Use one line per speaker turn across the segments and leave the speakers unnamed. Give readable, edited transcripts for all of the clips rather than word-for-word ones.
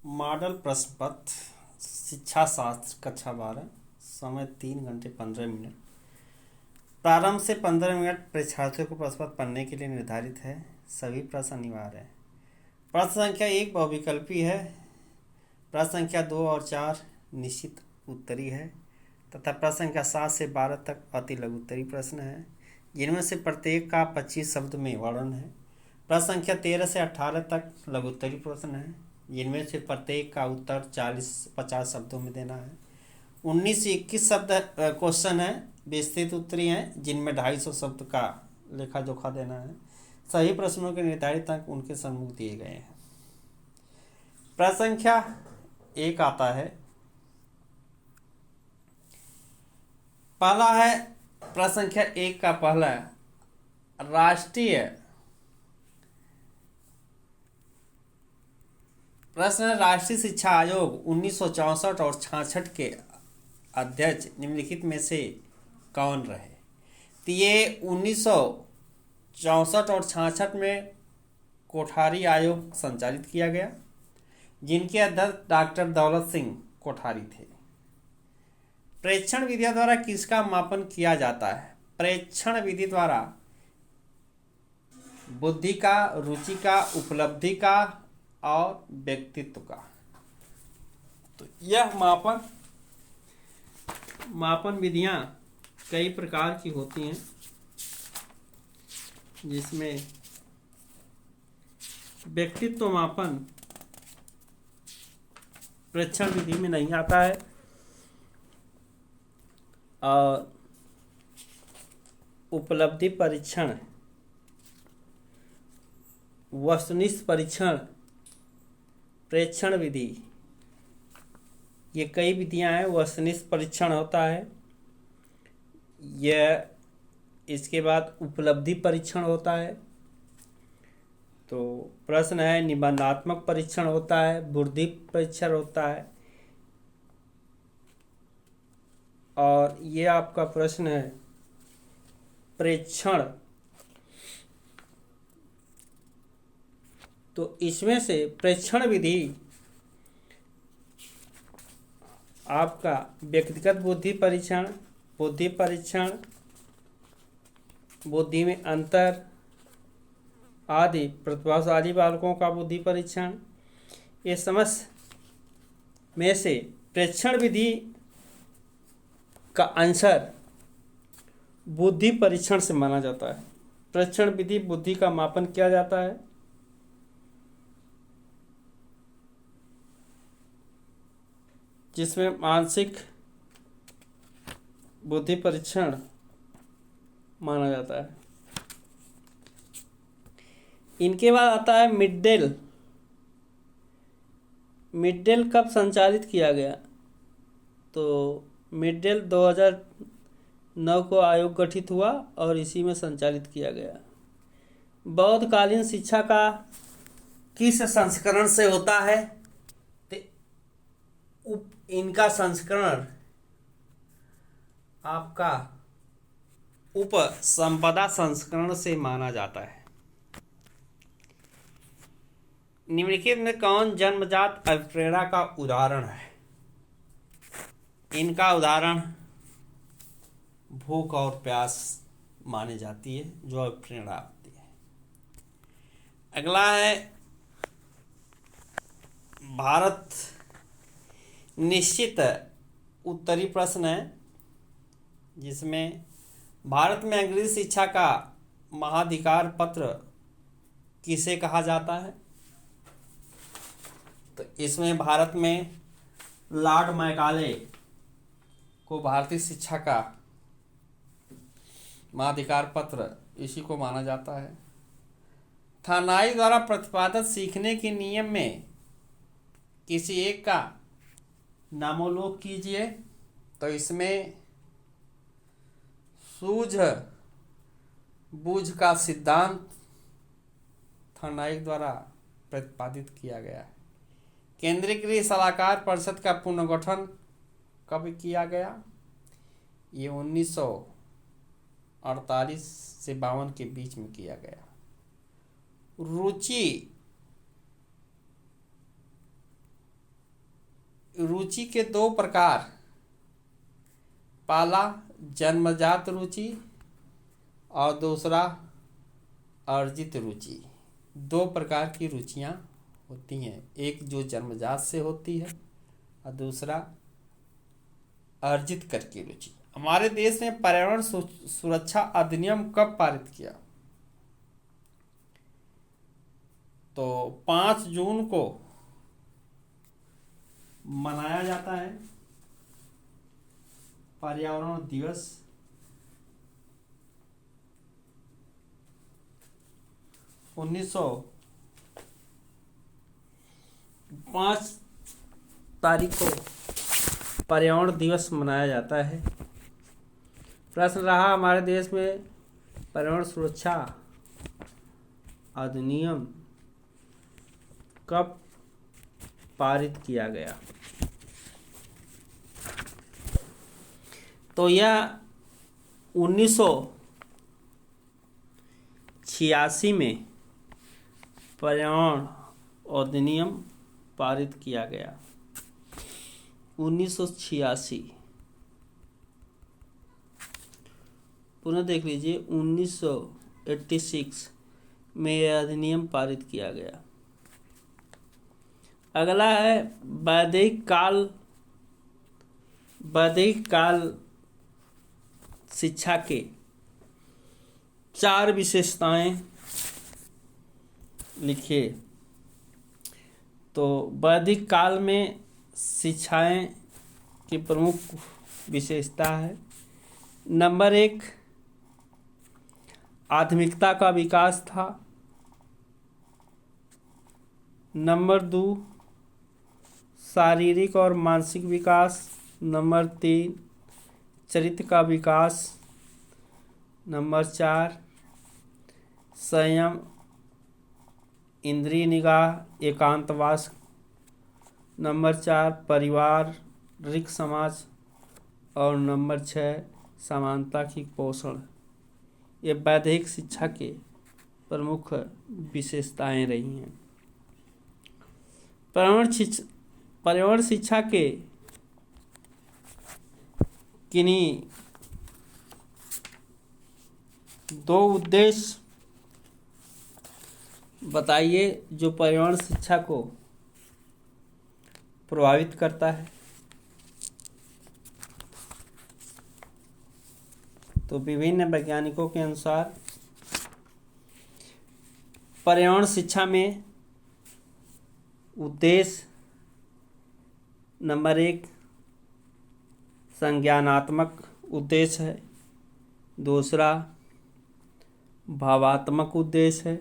Model प्रश्न पत्र शिक्षा शास्त्र कक्षा 12 समय 3 घंटे 15 मिनट। प्रारंभ से 15 मिनट परीक्षार्थियों को प्रश्न पत्र पढ़ने के लिए निर्धारित है। सभी प्रश्न अनिवार्य है। प्रश्न संख्या 1 बहुविकल्पी है। प्रश्न संख्या 2 और 4 निश्चित उत्तरी है तथा प्रश्न संख्या 7 से 12 तक अति लघु उत्तरी प्रश्न है, जिनमें से प्रत्येक का 25 शब्द में वर्णन है। प्रश्न संख्या 13 से 18 तक लघु उत्तरी प्रश्न है, जिनमें से प्रत्येक का उत्तर 40-50 शब्दों में देना है। 19 से 21 शब्द क्वेश्चन है, विस्तृत उत्तरी हैं, जिनमें 250 शब्द का लेखा जोखा देना है। सभी प्रश्नों के निर्धारित अंक उनके सम्मुख दिए गए हैं। प्रश्न संख्या 1 आता है, पहला है प्रश्न संख्या 1 का पहला राष्ट्रीय प्रश्न है, राष्ट्रीय शिक्षा आयोग 1964 और 66 के अध्यक्ष निम्नलिखित में से कौन रहे। तो ये 1964 और 66 में कोठारी आयोग संचालित किया गया, जिनके अध्यक्ष डॉक्टर दौलत सिंह कोठारी थे। प्रेक्षण विधि द्वारा किसका मापन किया जाता है। प्रेक्षण विधि द्वारा बुद्धि का, रुचि का, उपलब्धि का और व्यक्तित्व का। तो यह मापन विधियां कई प्रकार की होती हैं, जिसमें व्यक्तित्व मापन प्रेक्षण विधि में नहीं आता है और उपलब्धि परीक्षण, वस्तुनिष्ठ परीक्षण, प्रेक्षण विधि, ये कई विधियां हैं। वस्तुनिष्ठ परीक्षण होता है, यह इसके बाद उपलब्धि परीक्षण होता है। तो प्रश्न है, निबंधात्मक परीक्षण होता है, बुद्धि परीक्षण होता है, और ये आपका प्रश्न है प्रेक्षण। तो इसमें से प्रेक्षण विधि आपका व्यक्तिगत बुद्धि परीक्षण, बुद्धि परीक्षण, बुद्धि में अंतर आदि, प्रतिभाशाली बालकों का बुद्धि परीक्षण, ये समस्त में से प्रेक्षण विधि का आंसर बुद्धि परीक्षण से माना जाता है। प्रेक्षण विधि बुद्धि का मापन किया जाता है। जिसमें मानसिक बुद्धि परीक्षण माना जाता है। इनके बाद आता है मिड डे कब संचालित किया गया। तो मिड डे 2009 को आयोग गठित हुआ और इसी में संचालित किया गया। बौद्धकालीन शिक्षा का किस संस्करण से होता है। इनका संस्करण आपका उप संपदा संस्करण से माना जाता है। निम्नलिखित में कौन जन्मजात अभिप्रेरणा का उदाहरण है। इनका उदाहरण भूख और प्यास मानी जाती है, जो अभिप्रेरणा होती है। अगला है भारत निश्चित उत्तरी प्रश्न है, जिसमें भारत में अंग्रेजी शिक्षा का महाधिकार पत्र किसे कहा जाता है। तो इसमें भारत में लॉर्ड मैकाले को भारतीय शिक्षा का महाधिकार पत्र इसी को माना जाता है। थानाई द्वारा प्रतिपादित सीखने के नियम में किसी एक का नामोल्लेख कीजिए। तो इसमें सूझ बूझ का सिद्धांत थानाई द्वारा प्रतिपादित किया गया है। केंद्रीकृत सलाहकार परिषद का पुनर्गठन कब किया गया। ये 1948 से 52 के बीच में किया गया। रुचि रुचि के दो प्रकार, पहला जन्मजात रुचि और दूसरा अर्जित रुचि। दो प्रकार की रुचियां होती हैं, एक जो जन्मजात से होती है और दूसरा अर्जित करके रुचि। हमारे देश ने पर्यावरण सुरक्षा अधिनियम कब पारित किया? तो 5 जून को मनाया जाता है पर्यावरण दिवस। 5 तारीख को पर्यावरण दिवस मनाया जाता है। प्रश्न रहा हमारे देश में पर्यावरण सुरक्षा अधिनियम कब पारित किया गया? तो यह 1986 में पर्यावरण अधिनियम पारित किया गया। 1986, पुनः देख लीजिए, 1986 में यह अधिनियम पारित किया गया। अगला है वैदिक काल शिक्षा के 4 विशेषताएं लिखिए। तो वैदिक काल में शिक्षाएं की प्रमुख विशेषता है, नंबर 1 आधुनिकता का विकास था, नंबर 2 शारीरिक और मानसिक विकास, नंबर 3 चरित्र का विकास, नंबर 4 संयम, इंद्रिय निगाह, एकांतवास, नंबर 4 पारिवारिक समाज और नंबर 6 समानता की पोषण। ये वैदिक शिक्षा के प्रमुख विशेषताएं रही हैं। पर्यावरण शिक्षा के किन्हीं 2 उद्देश्य बताइए जो पर्यावरण शिक्षा को प्रभावित करता है। तो विभिन्न वैज्ञानिकों के अनुसार पर्यावरण शिक्षा में उद्देश्य नंबर 1 संज्ञानात्मक उद्देश्य है, दूसरा भावात्मक उद्देश्य है,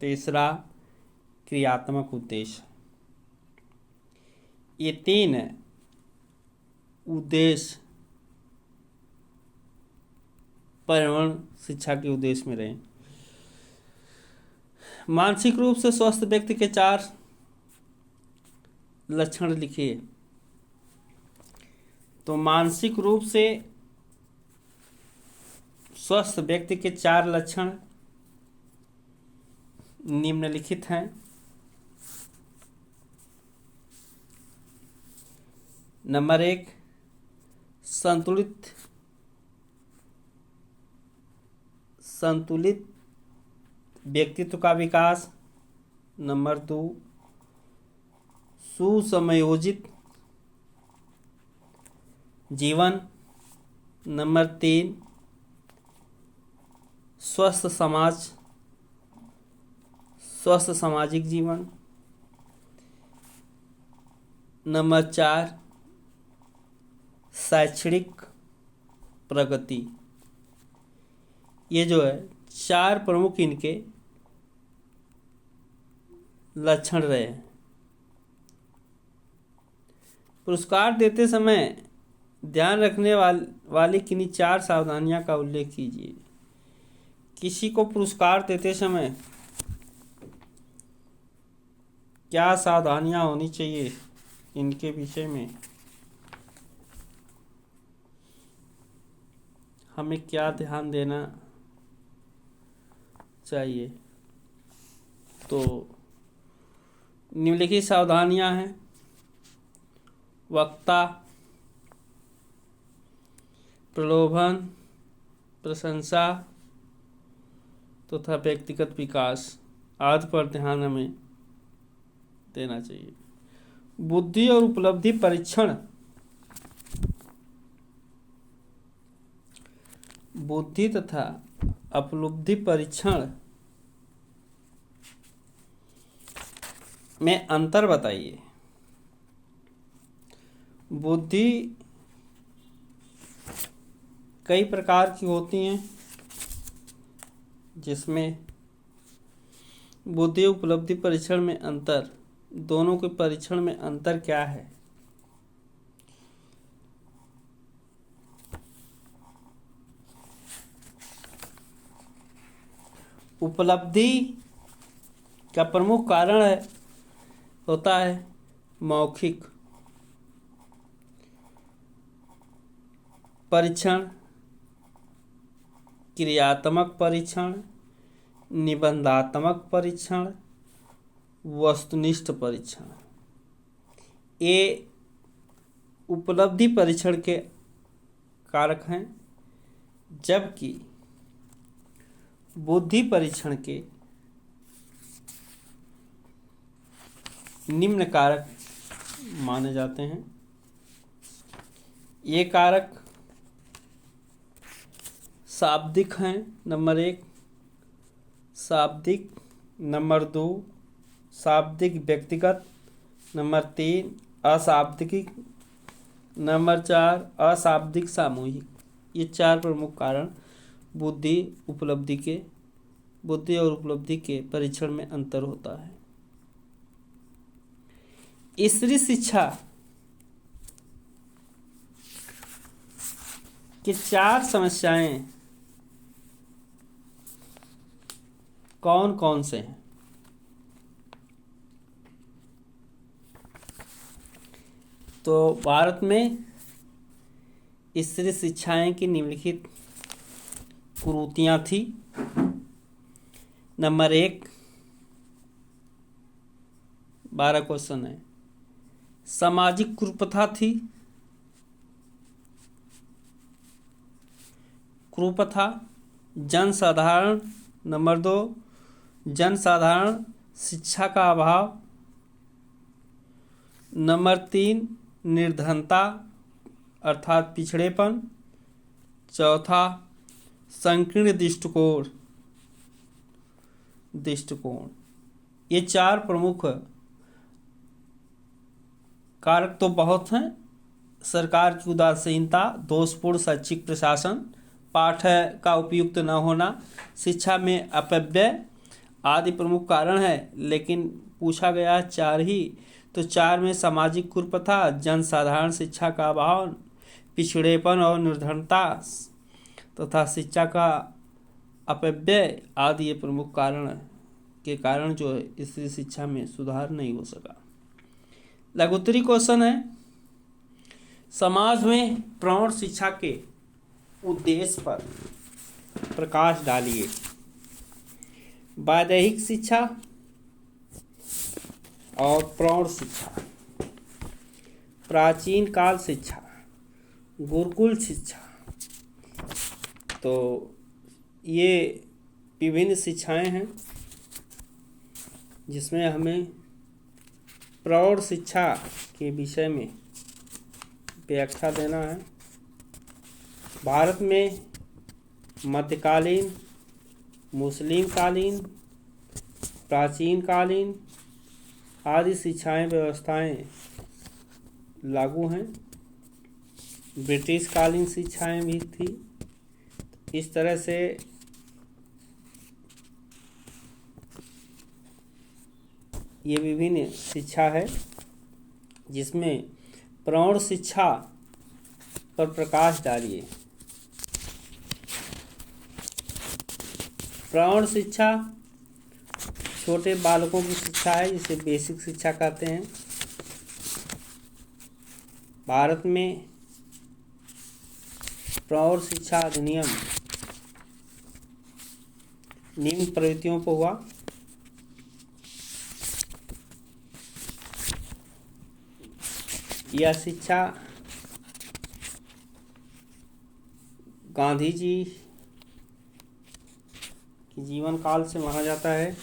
तीसरा क्रियात्मक उद्देश्य। ये 3 उद्देश्य पर्यावरण शिक्षा के उद्देश्य में रहे। मानसिक रूप से स्वस्थ व्यक्ति के 4 लक्षण लिखिए। तो मानसिक रूप से स्वस्थ व्यक्ति के 4 लक्षण निम्नलिखित हैं। नंबर 1 संतुलित व्यक्तित्व का विकास, नंबर 2 सुसमयोजित जीवन, नंबर 3 स्वस्थ सामाजिक जीवन, नंबर 4 शैक्षणिक प्रगति। ये जो है 4 प्रमुख इनके लक्षण रहे। पुरस्कार देते समय ध्यान रखने वाली किन्हीं 4 सावधानियां का उल्लेख कीजिए। किसी को पुरस्कार देते समय क्या सावधानियां होनी चाहिए, इनके विषय में हमें क्या ध्यान देना चाहिए। तो निम्नलिखित सावधानियां हैं। वक्ता, प्रलोभन, प्रशंसा तथा व्यक्तिगत विकास आदि पर ध्यान हमें देना चाहिए। बुद्धि और उपलब्धि परीक्षण। बुद्धि तथा उपलब्धि परीक्षण में अंतर बताइए। बुद्धि कई प्रकार की होती हैं, जिसमें बुद्धि उपलब्धि परीक्षण में अंतर, दोनों के परीक्षण में अंतर क्या है? उपलब्धि का प्रमुख कारण होता है मौखिक परीक्षण, क्रियात्मक परीक्षण, निबंधात्मक परीक्षण, वस्तुनिष्ठ परीक्षण। ये उपलब्धि परीक्षण के कारक हैं, जबकि बुद्धि परीक्षण के निम्न कारक माने जाते हैं। ये कारक शाब्दिक हैं, नंबर 1, शाब्दिक, नंबर 2 शाब्दिक व्यक्तिगत, नंबर 3 अशाब्दिक, नंबर 4 अशाब्दिक सामूहिक। ये 4 प्रमुख कारण बुद्धि और उपलब्धि के परीक्षण में अंतर होता है। स्त्री शिक्षा की 4 समस्याएं कौन कौन से हैं? तो भारत में स्त्री शिक्षाएं की निम्नलिखित कुरीतियां थी। नंबर 1, 12 क्वेश्चन है। सामाजिक कुप्रथा थी। कुप्रथा जनसाधारण, नंबर 2 जनसाधारण शिक्षा का अभाव, नंबर 3 निर्धनता अर्थात पिछड़ेपन, चौथा संकीर्ण दृष्टिकोण। ये 4 प्रमुख कारक तो बहुत हैं। सरकार की उदासीनता, दोषपूर्ण शैक्षिक प्रशासन, पाठ का उपयुक्त न होना, शिक्षा में अपव्यय आदि प्रमुख कारण है। लेकिन पूछा गया 4 ही, तो 4 में सामाजिक कुप्रथा, जनसाधारण शिक्षा का अभाव, पिछड़ेपन और निर्धनता तथा शिक्षा का अपव्यय आदि ये प्रमुख कारण के कारण जो है स्त्री शिक्षा में सुधार नहीं हो सका। लघुत्तरी क्वेश्चन है, समाज में प्रौढ़ शिक्षा के उद्देश्य पर प्रकाश डालिए। वैदेहिक शिक्षा और प्रौढ़ शिक्षा, प्राचीन काल शिक्षा, गुरुकुल शिक्षा। तो ये विभिन्न शिक्षाएं हैं, जिसमें हमें प्रौढ़ शिक्षा के विषय में व्याख्या देना है। भारत में मध्यकालीन, मुस्लिम कालीन, प्राचीन कालीन आदि शिक्षाएं व्यवस्थाएं लागू हैं। ब्रिटिश कालीन शिक्षाएं भी थी। इस तरह से ये विभिन्न शिक्षा है, जिसमें प्रौढ़ शिक्षा पर प्रकाश डालिए। प्रौढ़ शिक्षा छोटे बालकों की शिक्षा है, जिसे बेसिक शिक्षा कहते हैं। भारत में प्रौढ़ शिक्षा अधिनियम निम्न प्रवृत्तियों पर हुआ। यह शिक्षा गांधी जी के जीवन काल से माना जाता है।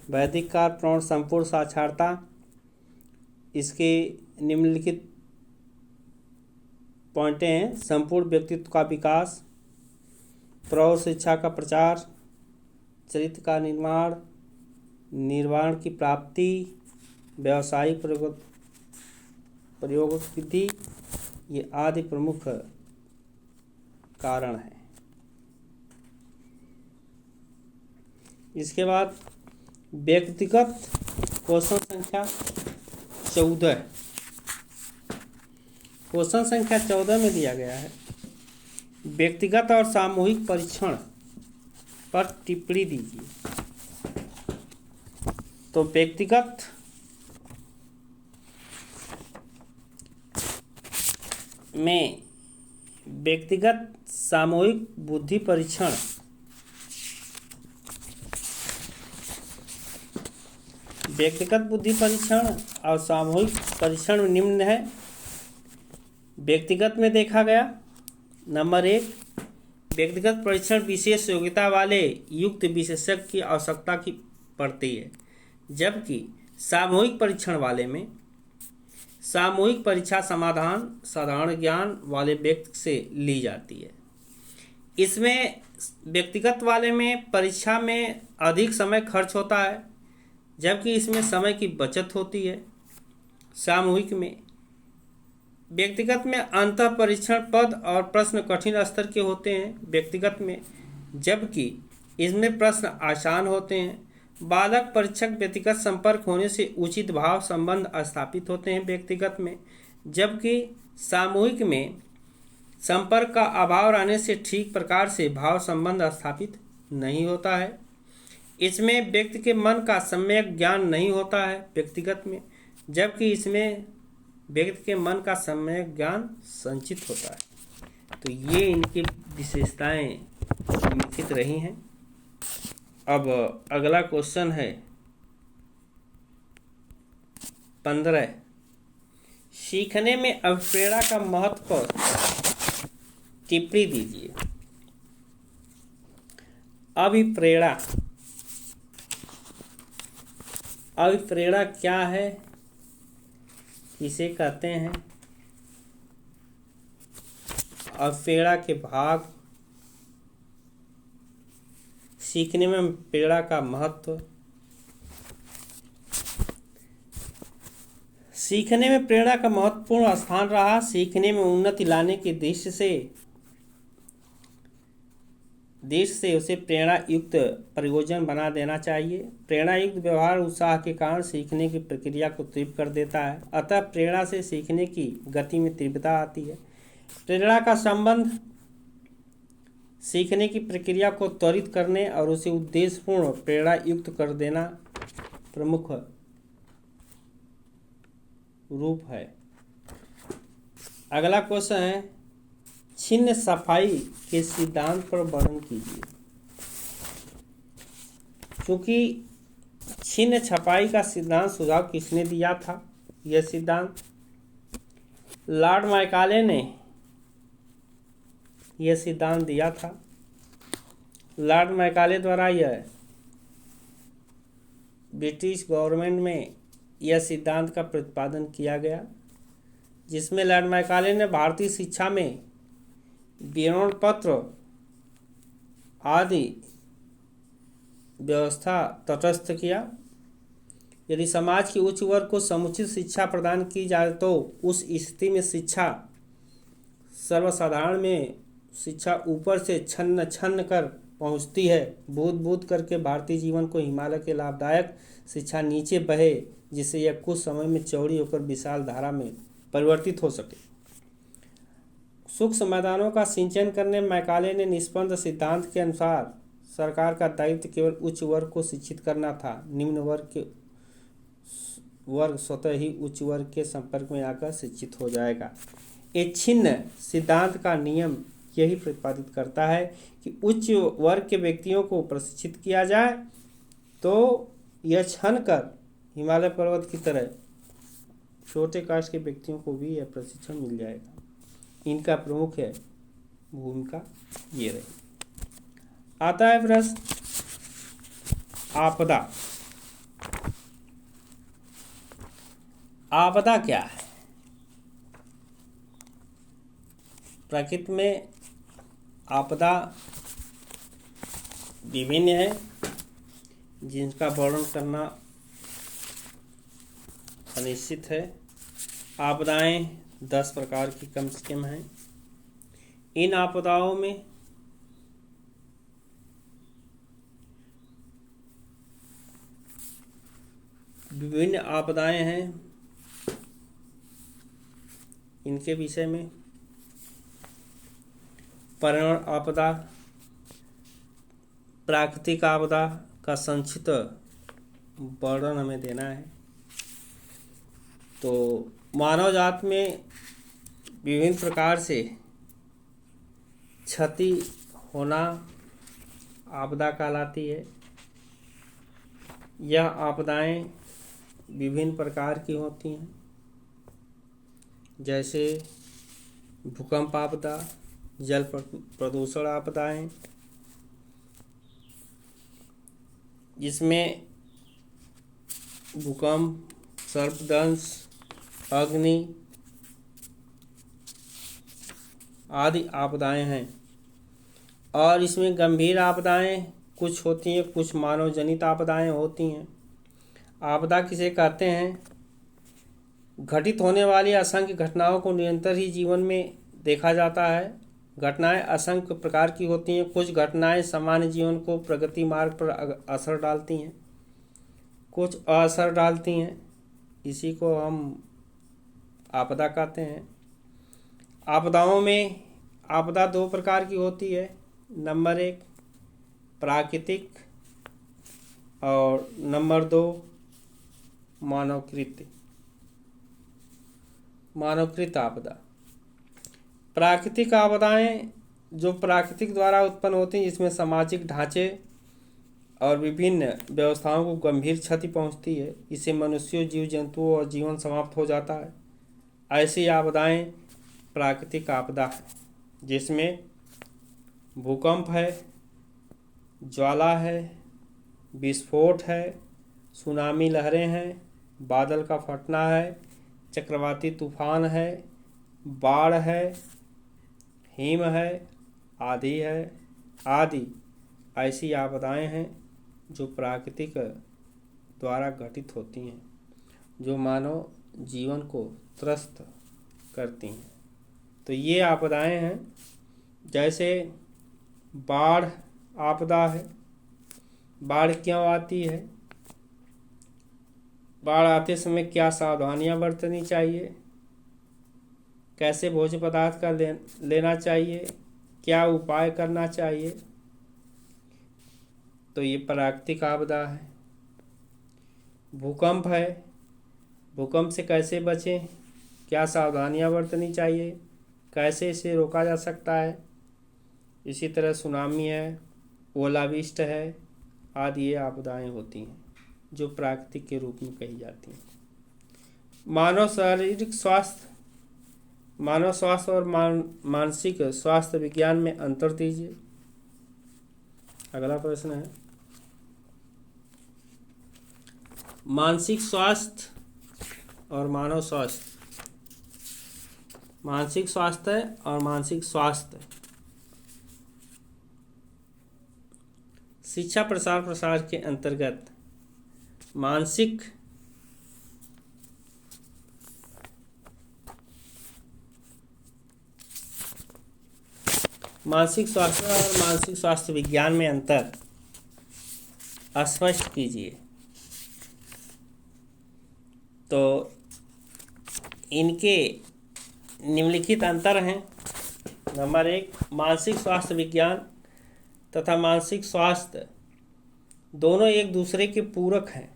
वैदिक काल प्रौढ़ संपूर्ण साक्षरता, इसके निम्नलिखित पॉइंटें हैं। संपूर्ण व्यक्तित्व का विकास, प्रौढ़ शिक्षा का प्रचार, चरित्र का निर्माण, निर्वाण की प्राप्ति, व्यावसायिक प्रयोग विधि, ये आदि प्रमुख कारण हैं। इसके बाद व्यक्तिगत क्वेश्चन संख्या 14। क्वेश्चन संख्या 14 में दिया गया है, व्यक्तिगत और सामूहिक परीक्षण पर टिप्पणी दीजिए। तो व्यक्तिगत में व्यक्तिगत सामूहिक बुद्धि परीक्षण व्यक्तिगत बुद्धि परीक्षण और सामूहिक परीक्षण निम्न है। व्यक्तिगत में देखा गया, नंबर 1, व्यक्तिगत परीक्षण विशेष योग्यता वाले युक्त विशेषज्ञ की आवश्यकता की पड़ती है, जबकि सामूहिक परीक्षण वाले में सामूहिक परीक्षा समाधान साधारण ज्ञान वाले व्यक्ति से ली जाती है। इसमें व्यक्तिगत वाले में परीक्षा में अधिक समय खर्च होता है, जबकि इसमें समय की बचत होती है। सामूहिक में व्यक्तिगत में अंतः परीक्षण पद और प्रश्न कठिन स्तर के होते हैं व्यक्तिगत में, जबकि इसमें प्रश्न आसान होते हैं। बालक परीक्षक व्यक्तिगत संपर्क होने से उचित भाव संबंध स्थापित होते हैं व्यक्तिगत में, जबकि सामूहिक में संपर्क का अभाव रहने से ठीक प्रकार से भाव संबंध स्थापित नहीं होता है। इसमें व्यक्ति के मन का सम्यक ज्ञान नहीं होता है व्यक्तिगत में, जबकि इसमें व्यक्ति के मन का सम्यक ज्ञान संचित होता है। तो ये इनकी विशेषताएं निम्नलिखित रही हैं। अब अगला क्वेश्चन है 15, सीखने में अभिप्रेरणा का महत्व टिप्पणी दीजिए। अभिप्रेरणा अभिप्रेरणा क्या है, किसे कहते हैं, अभिप्रेरणा के भाग, सीखने में प्रेरणा का महत्व। सीखने में प्रेरणा का महत्वपूर्ण स्थान रहा। सीखने में उन्नति लाने के दृष्टि से उसे प्रेरणा युक्त प्रयोजन बना देना चाहिए। प्रेरणा युक्त व्यवहार उत्साह के कारण सीखने की प्रक्रिया को तीव्र कर देता है, अतः प्रेरणा से सीखने की गति में तीव्रता आती है। प्रेरणा का संबंध सीखने की प्रक्रिया को त्वरित करने और उसे उद्देश्यपूर्ण प्रेरणा युक्त कर देना प्रमुख रूप है। अगला क्वेश्चन है, छिन्न सफाई के सिद्धांत पर वर्णन कीजिए। क्योंकि छिन्न छपाई का सिद्धांत सुझाव किसने दिया था? यह सिद्धांत लॉर्ड मैकाले ने यह सिद्धांत दिया था। लॉर्ड मैकाले द्वारा यह ब्रिटिश गवर्नमेंट में यह सिद्धांत का प्रतिपादन किया गया, जिसमें लॉर्ड मैकाले ने भारतीय शिक्षा में विवरण पत्र आदि व्यवस्था तटस्थ किया। यदि समाज के उच्च वर्ग को समुचित शिक्षा प्रदान की जाए तो उस स्थिति में शिक्षा सर्वसाधारण में शिक्षा ऊपर से छन्न छन्न कर पहुंचती है, बूंद बूंद करके भारतीय जीवन को हिमालय के लाभदायक शिक्षा नीचे बहे, जिससे यह कुछ समय में चौड़ी होकर विशाल धारा में परिवर्तित हो सके। सूक्ष्म मैदानों का सिंचन करने मैकाले ने निष्पन्न सिद्धांत के अनुसार सरकार का दायित्व केवल उच्च वर्ग को शिक्षित करना था। निम्न वर्ग स्वतः ही उच्च वर्ग के संपर्क में आकर शिक्षित हो जाएगा। एक छिन्न सिद्धांत का नियम यही प्रतिपादित करता है कि उच्च वर्ग के व्यक्तियों को प्रशिक्षित किया जाए तो यह छन कर हिमालय पर्वत की तरह छोटे कास्ट के व्यक्तियों को भी यह प्रशिक्षण मिल जाएगा। इनका प्रमुख है भूमिका ये रही। आता है प्रश्न आपदा। आपदा क्या है? प्रकृति में आपदा विभिन्न है जिनका वर्णन करना अनिश्चित है। आपदाएं 10 प्रकार की कम से कम हैं। इन आपदाओं में विभिन्न आपदाएं हैं। इनके विषय में पर्यावरण आपदा, प्राकृतिक आपदा का संक्षिप्त वर्णन हमें देना है। तो मानव जात में विभिन्न प्रकार से क्षति होना आपदा कहलाती है। यह आपदाएं विभिन्न प्रकार की होती हैं, जैसे भूकंप आपदा, जल प्रदूषण आपदाएं, जिसमें भूकंप, सर्पदंश, अग्नि आदि आपदाएं हैं। और इसमें गंभीर आपदाएं कुछ होती हैं, कुछ मानव जनित आपदाएं होती हैं। आपदा किसे कहते हैं? घटित होने वाली असंख्य घटनाओं को निरंतर ही जीवन में देखा जाता है। घटनाएं असंख्य प्रकार की होती हैं। कुछ घटनाएं सामान्य जीवन को प्रगति मार्ग पर असर डालती हैं, कुछ असर डालती हैं। इसी को हम आपदा कहते हैं। आपदाओं में आपदा 2 प्रकार की होती है। नंबर 1 प्राकृतिक और नंबर 2 मानवकृत आपदा। प्राकृतिक आपदाएं जो प्राकृतिक द्वारा उत्पन्न होती हैं, जिसमें सामाजिक ढांचे और विभिन्न व्यवस्थाओं को गंभीर क्षति पहुंचती है। इससे मनुष्यों, जीव जंतुओं और जीवन समाप्त हो जाता है। ऐसी आपदाएं प्राकृतिक आपदा है, जिसमें भूकंप है, ज्वाला है, विस्फोट है, सुनामी लहरें हैं, बादल का फटना है, चक्रवाती तूफान है, बाढ़ है, हिम है, आदि ऐसी आपदाएं हैं जो प्राकृतिक द्वारा घटित होती हैं, जो मानव जीवन को त्रस्त करती हैं। तो ये आपदाएं हैं। जैसे बाढ़ आपदा है। बाढ़ क्यों आती है? बाढ़ आते समय क्या सावधानियां बरतनी चाहिए? कैसे भोज्य पदार्थ का लेना चाहिए? क्या उपाय करना चाहिए? तो ये प्राकृतिक आपदा है। भूकंप है। भूकंप से कैसे बचें? क्या सावधानियां बरतनी चाहिए? कैसे इसे रोका जा सकता है? इसी तरह सुनामी है, ओलावृष्टि है, आदि ये आपदाएं होती हैं जो प्राकृतिक के रूप में कही जाती हैं। मानव स्वास्थ्य और मानसिक स्वास्थ्य विज्ञान में अंतर दीजिए। अगला प्रश्न है मानसिक स्वास्थ्य और मानव स्वास्थ्य। मानसिक स्वास्थ्य और मानसिक स्वास्थ्य शिक्षा प्रसार प्रसार के अंतर्गत मानसिक स्वास्थ्य और मानसिक स्वास्थ्य विज्ञान में अंतर स्पष्ट कीजिए। तो इनके निम्नलिखित अंतर हैं। नंबर 1 मानसिक स्वास्थ्य विज्ञान तथा मानसिक स्वास्थ्य दोनों एक दूसरे के पूरक हैं।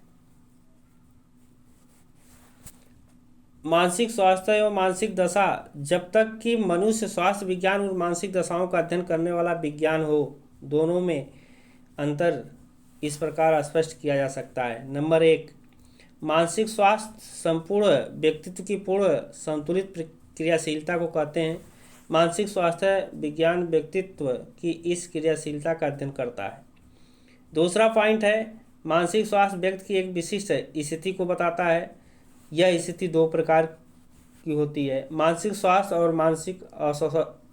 मानसिक स्वास्थ्य एवं मानसिक दशा, जब तक कि मनुष्य स्वास्थ्य विज्ञान और मानसिक दशाओं का अध्ययन करने वाला विज्ञान हो, दोनों में अंतर इस प्रकार स्पष्ट किया जा सकता है। नंबर 1, मानसिक स्वास्थ्य संपूर्ण व्यक्तित्व की पूर्ण संतुलित क्रियाशीलता को कहते हैं। मानसिक स्वास्थ्य विज्ञान व्यक्तित्व की इस क्रियाशीलता का अध्ययन करता है। दूसरा पॉइंट है, मानसिक स्वास्थ्य व्यक्ति की एक विशिष्ट स्थिति को बताता है। यह स्थिति दो प्रकार की होती है, मानसिक स्वास्थ्य और मानसिक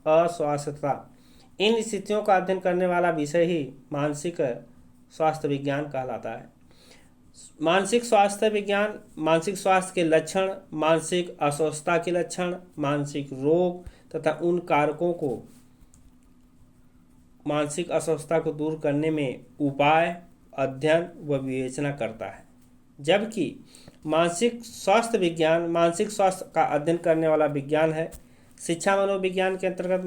अस्वस्थता। इन स्थितियों का अध्ययन करने वाला विषय ही मानसिक स्वास्थ्य विज्ञान कहलाता है। मानसिक स्वास्थ्य विज्ञान मानसिक स्वास्थ्य के लक्षण, मानसिक अस्वस्थता के लक्षण, मानसिक रोग तथा उन कारकों को मानसिक अस्वस्थता को दूर करने में उपाय, अध्ययन व विवेचना करता है। जबकि मानसिक स्वास्थ्य विज्ञान मानसिक स्वास्थ्य का अध्ययन करने वाला विज्ञान है। शिक्षा मनोविज्ञान के अंतर्गत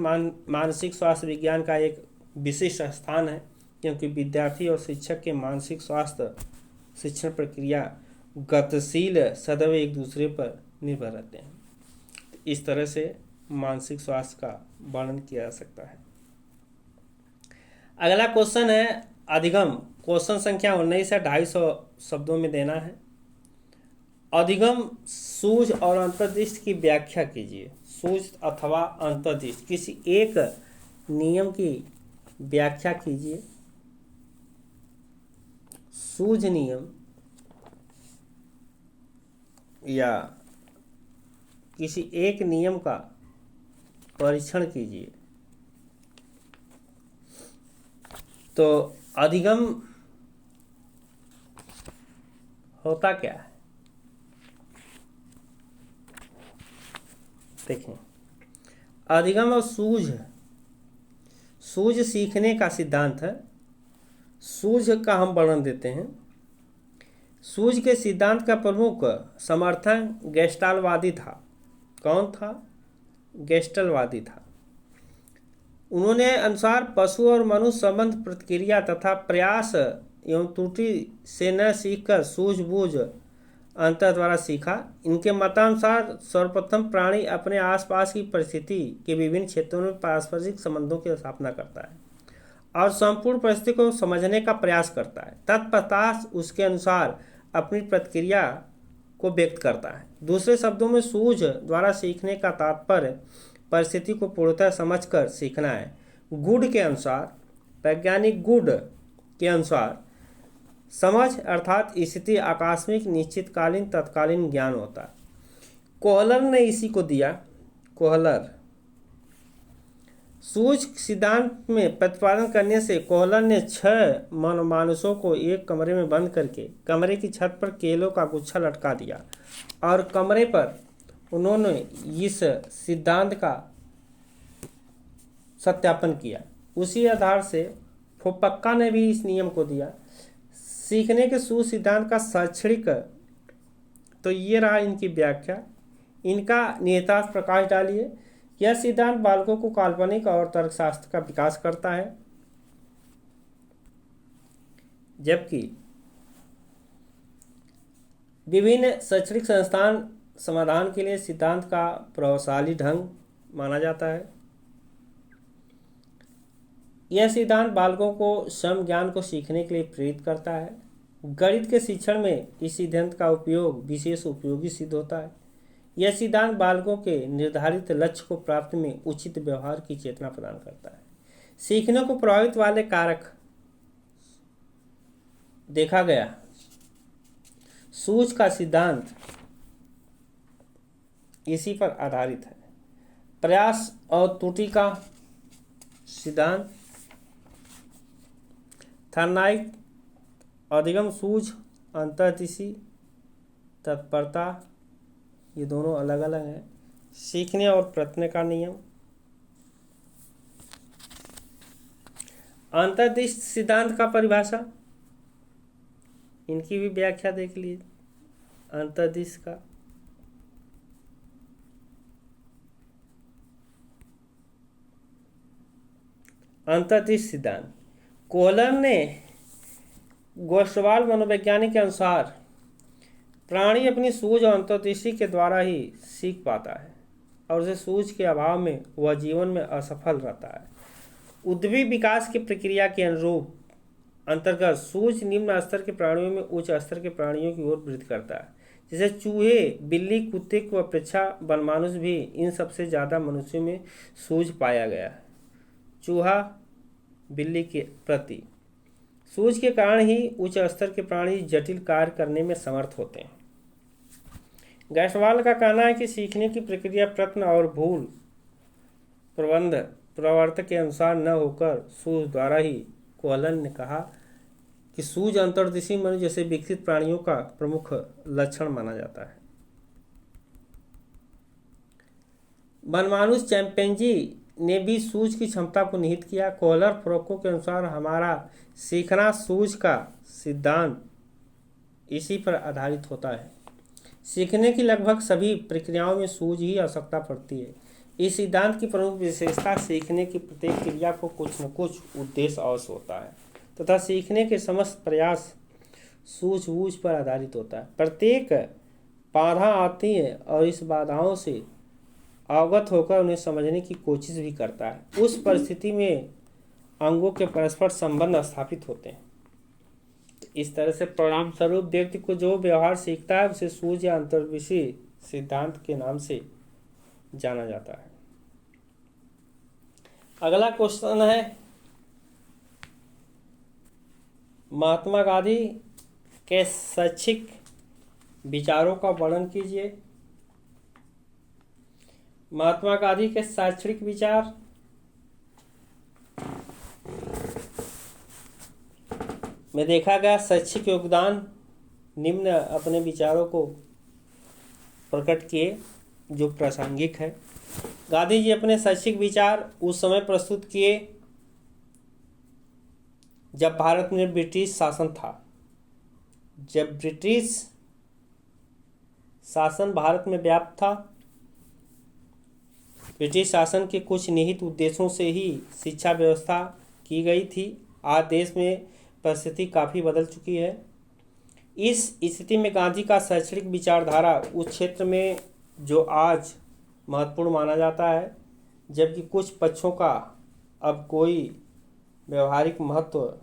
मानसिक स्वास्थ्य विज्ञान का एक विशिष्ट स्थान है, क्योंकि विद्यार्थी और शिक्षक के मानसिक स्वास्थ्य शिक्षण प्रक्रिया गतिशील सदैव एक दूसरे पर निर्भर रहते हैं। इस तरह से मानसिक स्वास्थ्य का वर्णन किया जा सकता है। अगला क्वेश्चन है अधिगम। क्वेश्चन संख्या 19 है, 250 शब्दों में देना है। अधिगम सूझ और अंतर्दृष्टि की व्याख्या कीजिए। सूझ अथवा अंतर्दृष्टि, किसी एक नियम की व्याख्या कीजिए। सूझ नियम या किसी एक नियम का परीक्षण कीजिए। तो अधिगम होता क्या है, देखें। अधिगम और सूझ, सूझ सीखने का सिद्धांत है। सूझ का हम वर्णन देते हैं। सूझ के सिद्धांत का प्रमुख समर्थन गेस्टाल्टवादी था। कौन था? गेस्टाल्टवादी था। उन्होंने अनुसार पशु और मनुष्य संबंध प्रतिक्रिया तथा प्रयास एवं त्रुटि से न सीखकर सूझबूझ अंतर द्वारा सीखा। इनके मतानुसार सर्वप्रथम प्राणी अपने आसपास की परिस्थिति के विभिन्न क्षेत्रों में पारस्परिक संबंधों की स्थापना करता है और संपूर्ण परिस्थिति को समझने का प्रयास करता है। तत्पश्चात उसके अनुसार अपनी प्रतिक्रिया को व्यक्त करता है। दूसरे शब्दों में सूझ द्वारा सीखने का तात्पर्य परिस्थिति को पूर्णतः समझकर सीखना है। गुड के अनुसार, वैज्ञानिक गुड के अनुसार समझ अर्थात स्थिति आकस्मिक निश्चितकालीन तत्कालीन ज्ञान होता है। कोहलर ने इसी को दिया। कोहलर सूझ सिद्धांत में प्रतिपादन करने से कोहलर ने 6 मानुषों को एक कमरे में बंद करके कमरे की छत पर केलों का गुच्छा लटका दिया और कमरे पर उन्होंने इस सिद्धांत का सत्यापन किया। उसी आधार से फोपक्का ने भी इस नियम को दिया। सीखने के सूझ सिद्धांत का शैक्षणिक, तो ये रहा इनकी व्याख्या। इनका निहितार्थ प्रकाश डालिए। यह सिद्धांत बालकों को काल्पनिक और तर्कशास्त्र का विकास करता है, जबकि विभिन्न शैक्षणिक संस्थान समाधान के लिए सिद्धांत का प्रभावशाली ढंग माना जाता है। यह सिद्धांत बालकों को सम ज्ञान को सीखने के लिए प्रेरित करता है। गणित के शिक्षण में इस सिद्धांत का उपयोग विशेष उपयोगी सिद्ध होता है। यह सिद्धांत बालकों के निर्धारित लक्ष्य को प्राप्ति में उचित व्यवहार की चेतना प्रदान करता है। सीखने को प्रभावित वाले कारक देखा गया। सूझ का सिद्धांत इसी पर आधारित है। प्रयास और त्रुटि का सिद्धांत, थर्नाइक, अधिगम, सूझ, अंतर्दृष्टि, तत्परता, ये दोनों अलग अलग हैं। सीखने और प्रयत्न का नियम। अंतर्दृष्टि सिद्धांत का परिभाषा, इनकी भी व्याख्या देख लीजिए। अंतर्दृष्टि का अंतर्दृष्टि सिद्धांत, कोहलर ने गोस्टवाल मनोवैज्ञानिक के अनुसार प्राणी अपनी सूझ और अंतर्दृष्टि के द्वारा ही सीख पाता है और उसे सूझ के अभाव में वह जीवन में असफल रहता है। उद्दीप विकास की प्रक्रिया के अनुरूप अंतर्गत सूझ निम्न स्तर के प्राणियों में उच्च स्तर के प्राणियों की ओर वृद्धि करता है। जैसे चूहे, बिल्ली, कुत्ते की अपेक्षा वनमानुष भी इन सबसे ज़्यादा मनुष्यों में सूझ पाया गया है। चूहा बिल्ली के प्रति सूझ के कारण ही उच्च स्तर के प्राणी जटिल कार्य करने में समर्थ होते हैं। गैसवाल का कहना है कि सीखने की प्रक्रिया प्रयत्न और भूल प्रबंध प्रवर्तक के अनुसार न होकर सूझ द्वारा ही। कोहलन ने कहा कि सूझ अंतर्दृष्टि मनुष्य जैसे विकसित प्राणियों का प्रमुख लक्षण माना जाता है। वनमानुष चैंपिंजी ने भी सूझ की क्षमता को निहित किया। कोहलर फ्रोको के अनुसार हमारा सीखना सूझ का सिद्धांत इसी पर आधारित होता है। सीखने की लगभग सभी प्रक्रियाओं में सूझ ही आवश्यकता पड़ती है। इस सिद्धांत की प्रमुख विशेषता सीखने की प्रत्येक क्रिया को कुछ न कुछ उद्देश्य अवश्य होता है तथा सीखने के समस्त प्रयास सूझबूझ पर आधारित होता है। प्रत्येक बाधा आती है और इस बाधाओं से अवगत होकर उन्हें समझने की कोशिश भी करता है। उस परिस्थिति में अंगों के परस्पर संबंध स्थापित होते हैं। इस तरह से परिणाम स्वरूप व्यक्ति को जो व्यवहार सीखता है उसे सूझ या अंतर्दृष्टि सिद्धांत के नाम से जाना जाता है। अगला क्वेश्चन है, महात्मा गांधी के शैक्षिक विचारों का वर्णन कीजिए। महात्मा गांधी के शैक्षणिक विचार। में देखा गया शैक्षिक योगदान निम्न अपने विचारों को प्रकट किए जो प्रासंगिक है। गांधी जी अपने शैक्षिक विचार उस समय प्रस्तुत किए जब भारत में ब्रिटिश शासन था। जब ब्रिटिश शासन भारत में व्याप्त था, ब्रिटिश शासन के कुछ निहित उद्देश्यों से ही शिक्षा व्यवस्था की गई थी। आज देश में परिस्थिति काफ़ी बदल चुकी है। इस स्थिति में गांधी का शैक्षणिक विचारधारा उस क्षेत्र में जो आज महत्वपूर्ण माना जाता है, जबकि कुछ पक्षों का अब कोई व्यवहारिक महत्व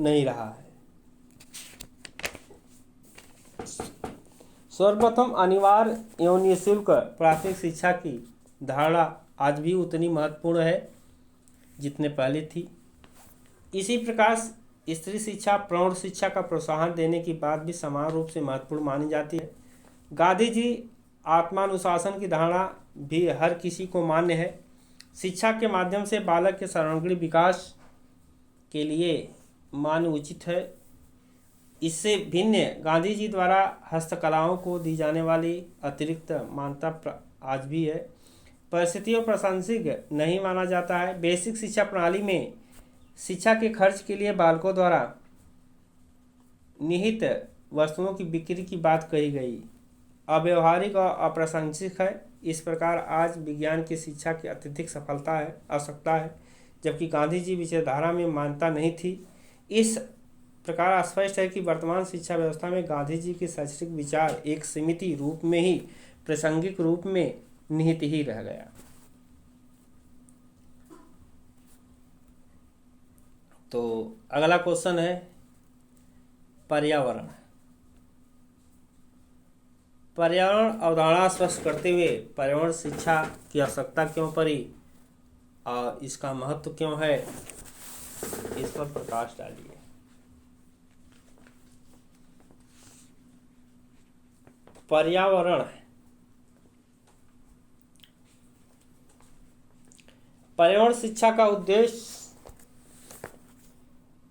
नहीं रहा है। सर्वप्रथम अनिवार्य एवं निःशुल्क प्राथमिक शिक्षा की धारणा आज भी उतनी महत्वपूर्ण है जितने पहले थी। इसी प्रकार स्त्री शिक्षा, प्रौढ़ शिक्षा का प्रोत्साहन देने की बात भी समान रूप से महत्वपूर्ण मानी जाती है। गांधी जी आत्मानुशासन की धारणा भी हर किसी को मान्य है। शिक्षा के माध्यम से बालक के सर्वांगीण विकास के लिए मान्य उचित है। इससे भिन्न गांधी जी द्वारा हस्तकलाओं को दी जाने वाली अतिरिक्त मान्यता आज भी है। परिस्थितियों प्रासंगिक नहीं माना जाता है। बेसिक शिक्षा प्रणाली में शिक्षा के खर्च के लिए बालकों द्वारा निहित वस्तुओं की बिक्री की बात कही गई अव्यवहारिक और अप्रासंगिक है। इस प्रकार आज विज्ञान की शिक्षा की अत्यधिक सफलता है आवश्यकता है, जबकि गांधी जी विचारधारा में मान्यता नहीं थी। इस प्रकार स्पष्ट है कि वर्तमान शिक्षा व्यवस्था में गांधी जी के शैक्षणिक विचार एक सीमित रूप में ही प्रासंगिक रूप में निहित ही रह गया। तो अगला क्वेश्चन है पर्यावरण। पर्यावरण अवधारणा स्पष्ट करते हुए पर्यावरण शिक्षा की आवश्यकता क्यों पड़ी और इसका महत्व क्यों है, इस पर प्रकाश डालिए। पर्यावरण पर्यावरण शिक्षा का उद्देश्य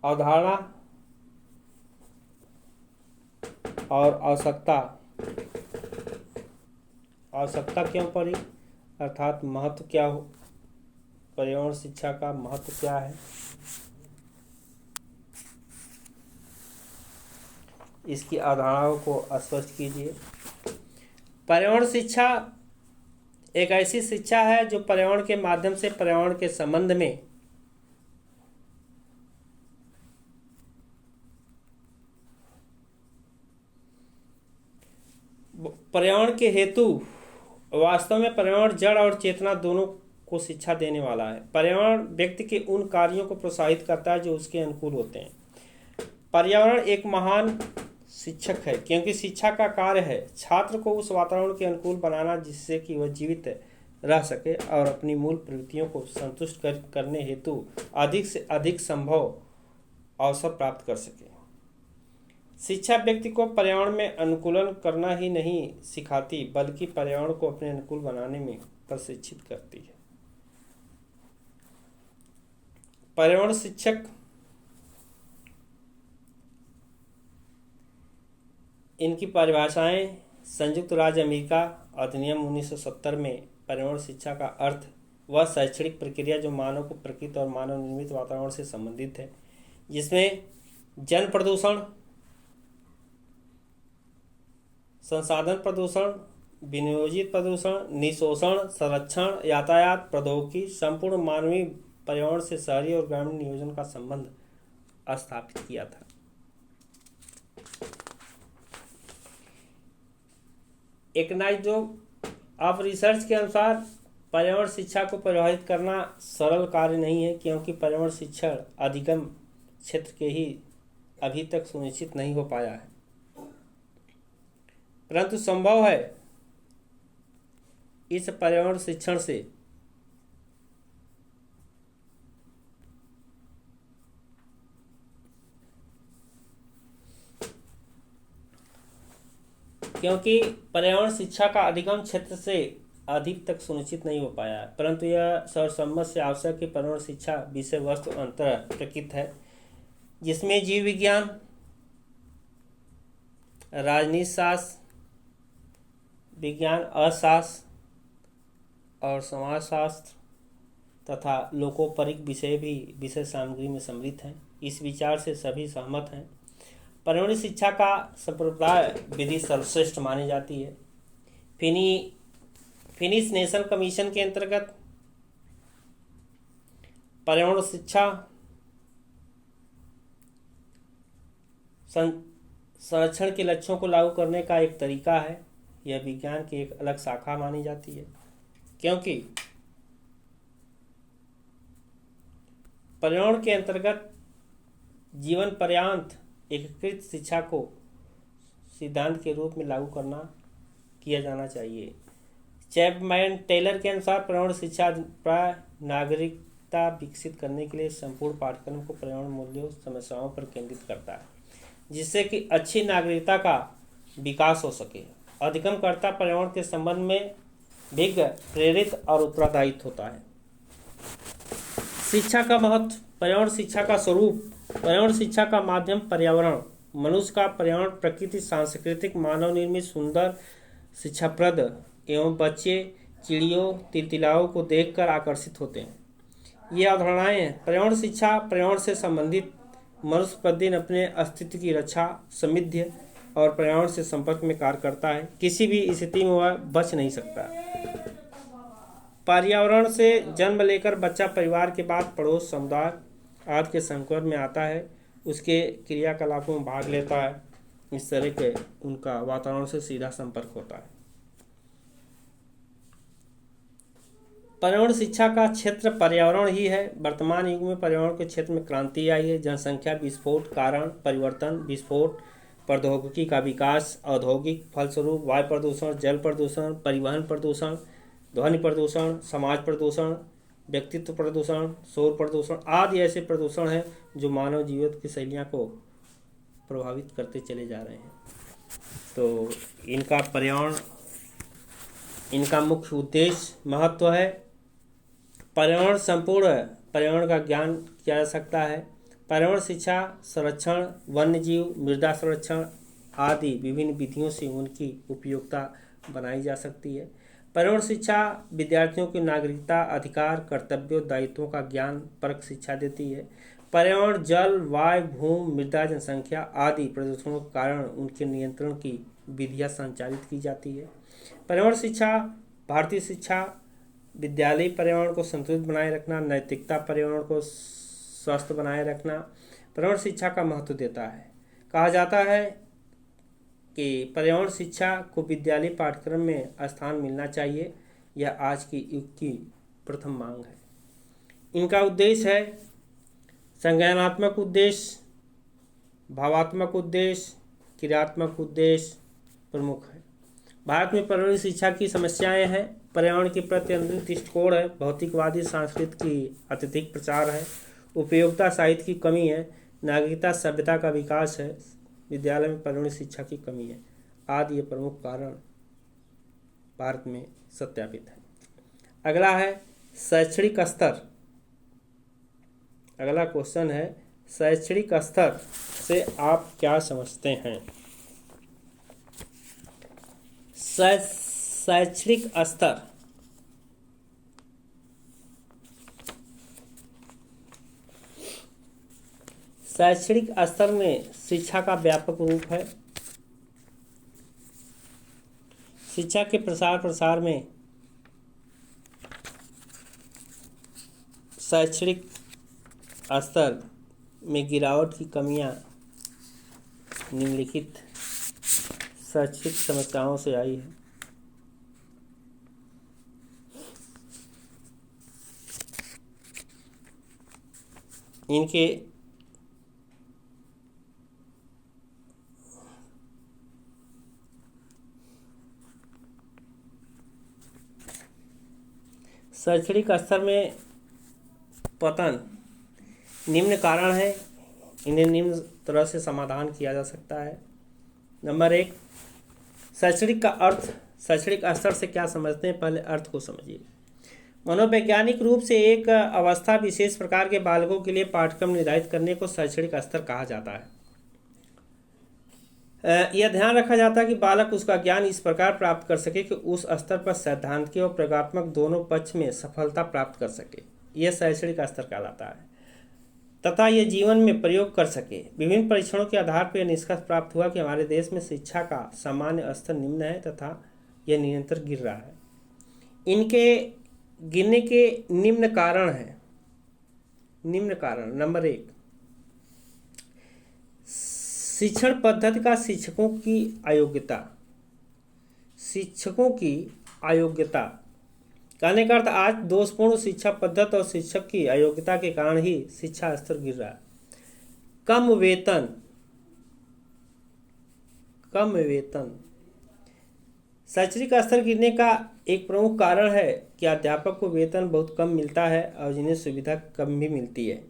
अवधारणा और आवश्यकता क्यों पड़ी अर्थात महत्व क्या हो, पर्यावरण शिक्षा का महत्व क्या है, इसकी अवधारणाओं को स्पष्ट कीजिए। पर्यावरण शिक्षा एक ऐसी शिक्षा है जो पर्यावरण के माध्यम से पर्यावरण के संबंध में पर्यावरण के हेतु वास्तव में पर्यावरण जड़ और चेतना दोनों को शिक्षा देने वाला है। पर्यावरण व्यक्ति के उन कार्यों को प्रोत्साहित करता है जो उसके अनुकूल होते हैं। पर्यावरण एक महान शिक्षक है, क्योंकि शिक्षा का कार्य है छात्र को उस वातावरण के अनुकूल बनाना जिससे कि वह जीवित रह सके और अपनी मूल प्रवृत्तियों को संतुष्ट करने हेतु अधिक से अधिक संभव अवसर प्राप्त कर सके। शिक्षा व्यक्ति को पर्यावरण में अनुकूलन करना ही नहीं सिखाती, बल्कि पर्यावरण को अपने अनुकूल बनाने में प्रशिक्षित करती है। पर्यावरण शिक्षक इनकी परिभाषाएं संयुक्त राज्य अमेरिका अधिनियम 1970 में पर्यावरण शिक्षा का अर्थ वह शैक्षणिक प्रक्रिया जो मानव को प्रकृति और मानव निर्मित वातावरण से संबंधित है, जिसमें जल प्रदूषण, संसाधन प्रदूषण, विनियोजित प्रदूषण, निशोषण, संरक्षण, यातायात, प्रौद्योगिकी, संपूर्ण मानवीय पर्यावरण से शहरी और ग्रामीण नियोजन का संबंध स्थापित किया था। एकनाइजो ऑफ रिसर्च के अनुसार पर्यावरण शिक्षा को प्रभावित करना सरल कार्य नहीं है, क्योंकि पर्यावरण शिक्षण अधिगम क्षेत्र के ही अभी तक सुनिश्चित नहीं हो पाया है, परंतु संभव है इस पर्यावरण शिक्षण से क्योंकि पर्यावरण शिक्षा का अधिगम क्षेत्र से अभी तक सुनिश्चित नहीं हो पाया है, परंतु यह सर्वसम्मत से आवश्यक कि पर्यावरण शिक्षा विषय वस्तु अंतर प्रकृत है, जिसमें जीव विज्ञान, राजनीति शास्त्र विज्ञान, अर्थशास्त्र और समाजशास्त्र तथा लोकोपरिक विषय भी विषय सामग्री में सम्मिलित हैं। इस विचार से सभी सहमत हैं। पर्यावरण शिक्षा का संप्रदाय विधि सर्वश्रेष्ठ मानी जाती है। फिनिश नेशन कमीशन के अंतर्गत पर्यावरण शिक्षा संरक्षण के लक्ष्यों को लागू करने का एक तरीका है। यह विज्ञान की एक अलग शाखा मानी जाती है, क्योंकि पर्यावरण के अंतर्गत जीवन पर्यंत एकीकृत शिक्षा को सिद्धांत के रूप में लागू किया जाना चाहिए। चैपमैन टेलर के अनुसार पर्यावरण शिक्षा प्राय नागरिकता विकसित करने के लिए संपूर्ण पाठ्यक्रम को पर्यावरण मूल्यों समस्याओं पर केंद्रित करता है, जिससे कि अच्छी नागरिकता का विकास हो सके। अधिगमकर्ता पर्यावरण के संबंध में विज्ञ, प्रेरित और उत्तरदायित्व होता है। शिक्षा का महत्व, पर्यावरण शिक्षा का स्वरूप। पर्यावरण शिक्षा का माध्यम पर्यावरण, मनुष्य का पर्यावरण, प्रकृति, सांस्कृतिक, मानव निर्मित, सुंदर, शिक्षाप्रद एवं बच्चे चिड़ियों, तिलतिलाओं को देखकर आकर्षित होते हैं। ये अवधारणाएं पर्यावरण शिक्षा पर्यावरण से संबंधित मनुष्य प्रतिदिन अपने अस्तित्व की रक्षा, समृद्धि और पर्यावरण से संपर्क में कार्य करता है। किसी भी स्थिति में वह बच नहीं सकता। पर्यावरण से जन्म लेकर बच्चा परिवार के बाद पड़ोस, समुदाय आदि के संपर्क में आता है, उसके क्रियाकलापों में भाग लेता है। इस तरह के उनका वातावरण से सीधा संपर्क होता है। पर्यावरण शिक्षा का क्षेत्र पर्यावरण ही है। वर्तमान युग में पर्यावरण के क्षेत्र में क्रांति आई है। जनसंख्या विस्फोट, कारण परिवर्तन, विस्फोट, प्रौद्योगिकी का विकास, औद्योगिक फलस्वरूप वायु प्रदूषण, जल प्रदूषण, परिवहन प्रदूषण, ध्वनि प्रदूषण, समाज प्रदूषण, व्यक्तित्व प्रदूषण, शोर प्रदूषण आदि ऐसे प्रदूषण हैं जो मानव जीवन की शैलियाँ को प्रभावित करते चले जा रहे हैं। तो इनका पर्यावरण, इनका मुख्य उद्देश्य महत्व है। पर्यावरण संपूर्ण पर्यावरण का ज्ञान किया जा सकता है। पर्यावरण शिक्षा संरक्षण, वन्यजीव, मृदा संरक्षण आदि विभिन्न विधियों से उनकी उपयोगिता बनाई जा सकती है। पर्यावरण शिक्षा विद्यार्थियों की नागरिकता, अधिकार, कर्तव्यों, दायित्वों का ज्ञान परक शिक्षा देती है। पर्यावरण जल, वायु, भूमि, मृदा, जनसंख्या आदि प्रदूषणों के कारण उनके नियंत्रण की विधियाँ संचालित की जाती है। पर्यावरण शिक्षा, भारतीय शिक्षा विद्यालय पर्यावरण को संतुलित बनाए रखना, नैतिकता, पर्यावरण को स्वस्थ बनाए रखना पर्यावरण शिक्षा का महत्व देता है। कहा जाता है कि पर्यावरण शिक्षा को विद्यालय पाठ्यक्रम में स्थान मिलना चाहिए, यह आज की युग की प्रथम मांग है। इनका उद्देश्य है संज्ञानात्मक उद्देश्य, भावात्मक उद्देश्य, क्रियात्मक उद्देश्य प्रमुख है। भारत में पर्यावरण शिक्षा की समस्याएं हैं। पर्यावरण के प्रति अंतर्निहित दृष्टिकोण है, भौतिकवादी संस्कृति की अत्यधिक प्रचार है, उपयोगिता साहित्य की कमी है, नागरिकता सभ्यता का विकास है, विद्यालय में पर्यावरण शिक्षा की कमी है आदि ये प्रमुख कारण भारत में सत्यापित है। अगला है शैक्षणिक स्तर। अगला क्वेश्चन है शैक्षणिक स्तर से आप क्या समझते हैं? शैक्षणिक स्तर शैक्षणिक स्तर में शिक्षा का व्यापक रूप है। शिक्षा के प्रसार प्रसार में शैक्षणिक स्तर में गिरावट की कमियां निम्नलिखित शैक्षिक समस्याओं से आई है। इनके शैक्षणिक स्तर में पतन निम्न कारण है, इन्हें निम्न तरह से समाधान किया जा सकता है। नंबर 1, शैक्षणिक का अर्थ। शैक्षणिक स्तर से क्या समझते हैं, पहले अर्थ को समझिए। मनोवैज्ञानिक रूप से एक अवस्था विशेष प्रकार के बालकों के लिए पाठ्यक्रम निर्धारित करने को शैक्षणिक स्तर कहा जाता है। यह ध्यान रखा जाता है कि बालक उसका ज्ञान इस प्रकार प्राप्त कर सके कि उस स्तर पर सैद्धांतिक और प्रयोगात्मक दोनों पक्ष में सफलता प्राप्त कर सके, यह शैक्षणिक स्तर कहलाता है, तथा यह जीवन में प्रयोग कर सके। विभिन्न परीक्षणों के आधार पर यह निष्कर्ष प्राप्त हुआ कि हमारे देश में शिक्षा का सामान्य स्तर निम्न है तथा यह निरंतर गिर रहा है। इनके गिरने के निम्न कारण हैं। निम्न कारण नंबर 1, शिक्षण पद्धति का शिक्षकों की अयोग्यता। शिक्षकों की अयोग्यता कहने का अर्थ आज दोषपूर्ण शिक्षा पद्धति और शिक्षक की अयोग्यता के कारण ही शिक्षा स्तर गिर रहा है। कम वेतन शैक्षणिक स्तर गिरने का एक प्रमुख कारण है कि अध्यापक को वेतन बहुत कम मिलता है और जिन्हें सुविधा कम भी मिलती है,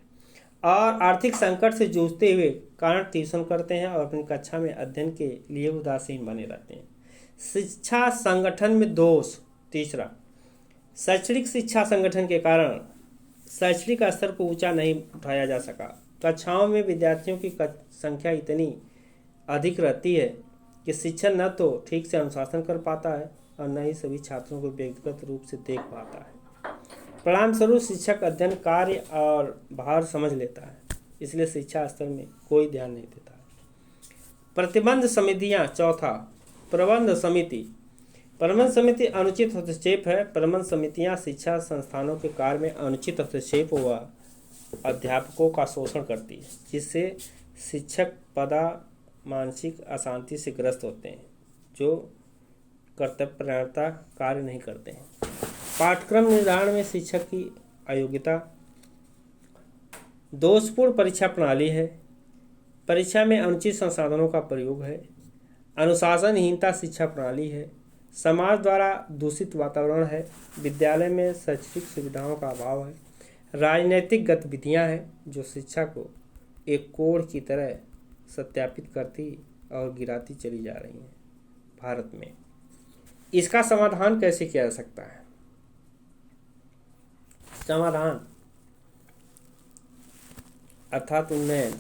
और आर्थिक संकट से जूझते हुए कारण ट्यूशन करते हैं और अपनी कक्षा में अध्ययन के लिए उदासीन बने रहते हैं। शिक्षा संगठन में दोष। तीसरा, शैक्षणिक शिक्षा संगठन के कारण शैक्षणिक स्तर को ऊंचा नहीं उठाया जा सका। कक्षाओं में विद्यार्थियों की संख्या इतनी अधिक रहती है कि शिक्षक न तो ठीक से अनुशासन कर पाता है और न ही सभी छात्रों को व्यक्तिगत रूप से देख पाता है। परिणामस्वरूप शिक्षक अध्ययन कार्य और भार समझ लेता है, इसलिए शिक्षा स्तर में कोई ध्यान नहीं देता है। प्रतिबंध समितियां। चौथा, प्रबंध समिति अनुचित हस्तक्षेप है। प्रबंध समितियां शिक्षा संस्थानों के कार्य में अनुचित हस्तक्षेप व अध्यापकों का शोषण करती है, जिससे शिक्षक मानसिक अशांति से ग्रस्त होते हैं, जो कर्तव्यपरायणता कार्य नहीं करते हैं। पाठ्यक्रम निर्धारण में शिक्षक की अयोग्यता। दोषपूर्ण परीक्षा प्रणाली है। परीक्षा में अनुचित संसाधनों का प्रयोग है। अनुशासनहीनता शिक्षा प्रणाली है। समाज द्वारा दूषित वातावरण है। विद्यालय में शैक्षिक सुविधाओं का अभाव है। राजनैतिक गतिविधियां हैं जो शिक्षा को एक कोढ़ की तरह सत्यापित करती और गिराती चली जा रही हैं भारत में। इसका समाधान कैसे किया जा सकता है? समाधान अर्थात उन्नयन।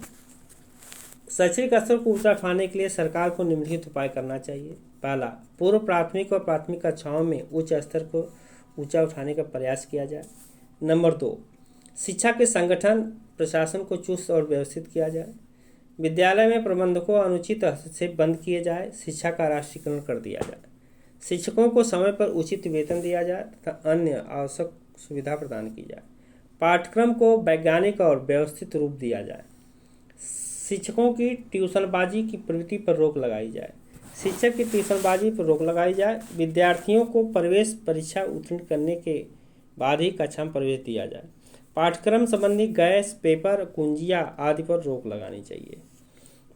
शैक्षणिक स्तर को ऊंचा उठाने के लिए सरकार को निम्नलिखित उपाय करना चाहिए। पहला, पूर्व प्राथमिक और प्राथमिक कक्षाओं में उच्च स्तर को ऊंचा उठाने का प्रयास किया जाए। नंबर 2, शिक्षा के संगठन प्रशासन को चुस्त और व्यवस्थित किया जाए। विद्यालय में प्रबंधकों अनुचित हस्तक्षेप बंद किए जाए। शिक्षा का राष्ट्रीयकरण कर दिया जाए। शिक्षकों को समय पर उचित वेतन दिया जाए तथा अन्य आवश्यक सुविधा प्रदान की जाए। पाठ्यक्रम को वैज्ञानिक और व्यवस्थित रूप दिया जाए। शिक्षकों की ट्यूशनबाजी की प्रवृत्ति पर रोक लगाई जाए।
शिक्षक की ट्यूशनबाजी पर रोक लगाई जाए। विद्यार्थियों को प्रवेश परीक्षा उत्तीर्ण करने के बाद ही कक्षा में प्रवेश दिया जाए। पाठ्यक्रम संबंधी गैस, पेपर, कुंजियाँ आदि पर रोक लगानी चाहिए।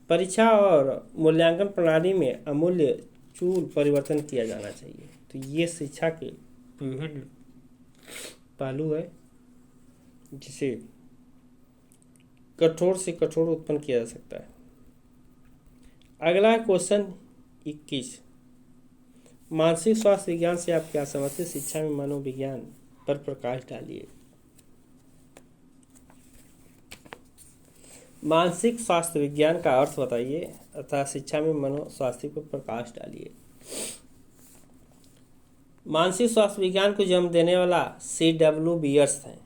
परीक्षा और मूल्यांकन प्रणाली में अमूल्य चूल परिवर्तन किया जाना चाहिए। तो ये शिक्षा के विभिन्न पहलू है जिसे कठोर से कठोर उत्पन्न किया जा सकता है। अगला क्वेश्चन 21, मानसिक स्वास्थ्य विज्ञान से आप क्या समझते हैं? शिक्षा में मनोविज्ञान पर प्रकाश डालिए। मानसिक स्वास्थ्य विज्ञान का अर्थ बताइए तथा शिक्षा में मनोस्वास्थ्य पर प्रकाश डालिए। मानसिक स्वास्थ्य विज्ञान को जन्म देने वाला C.W. बियर्स हैं।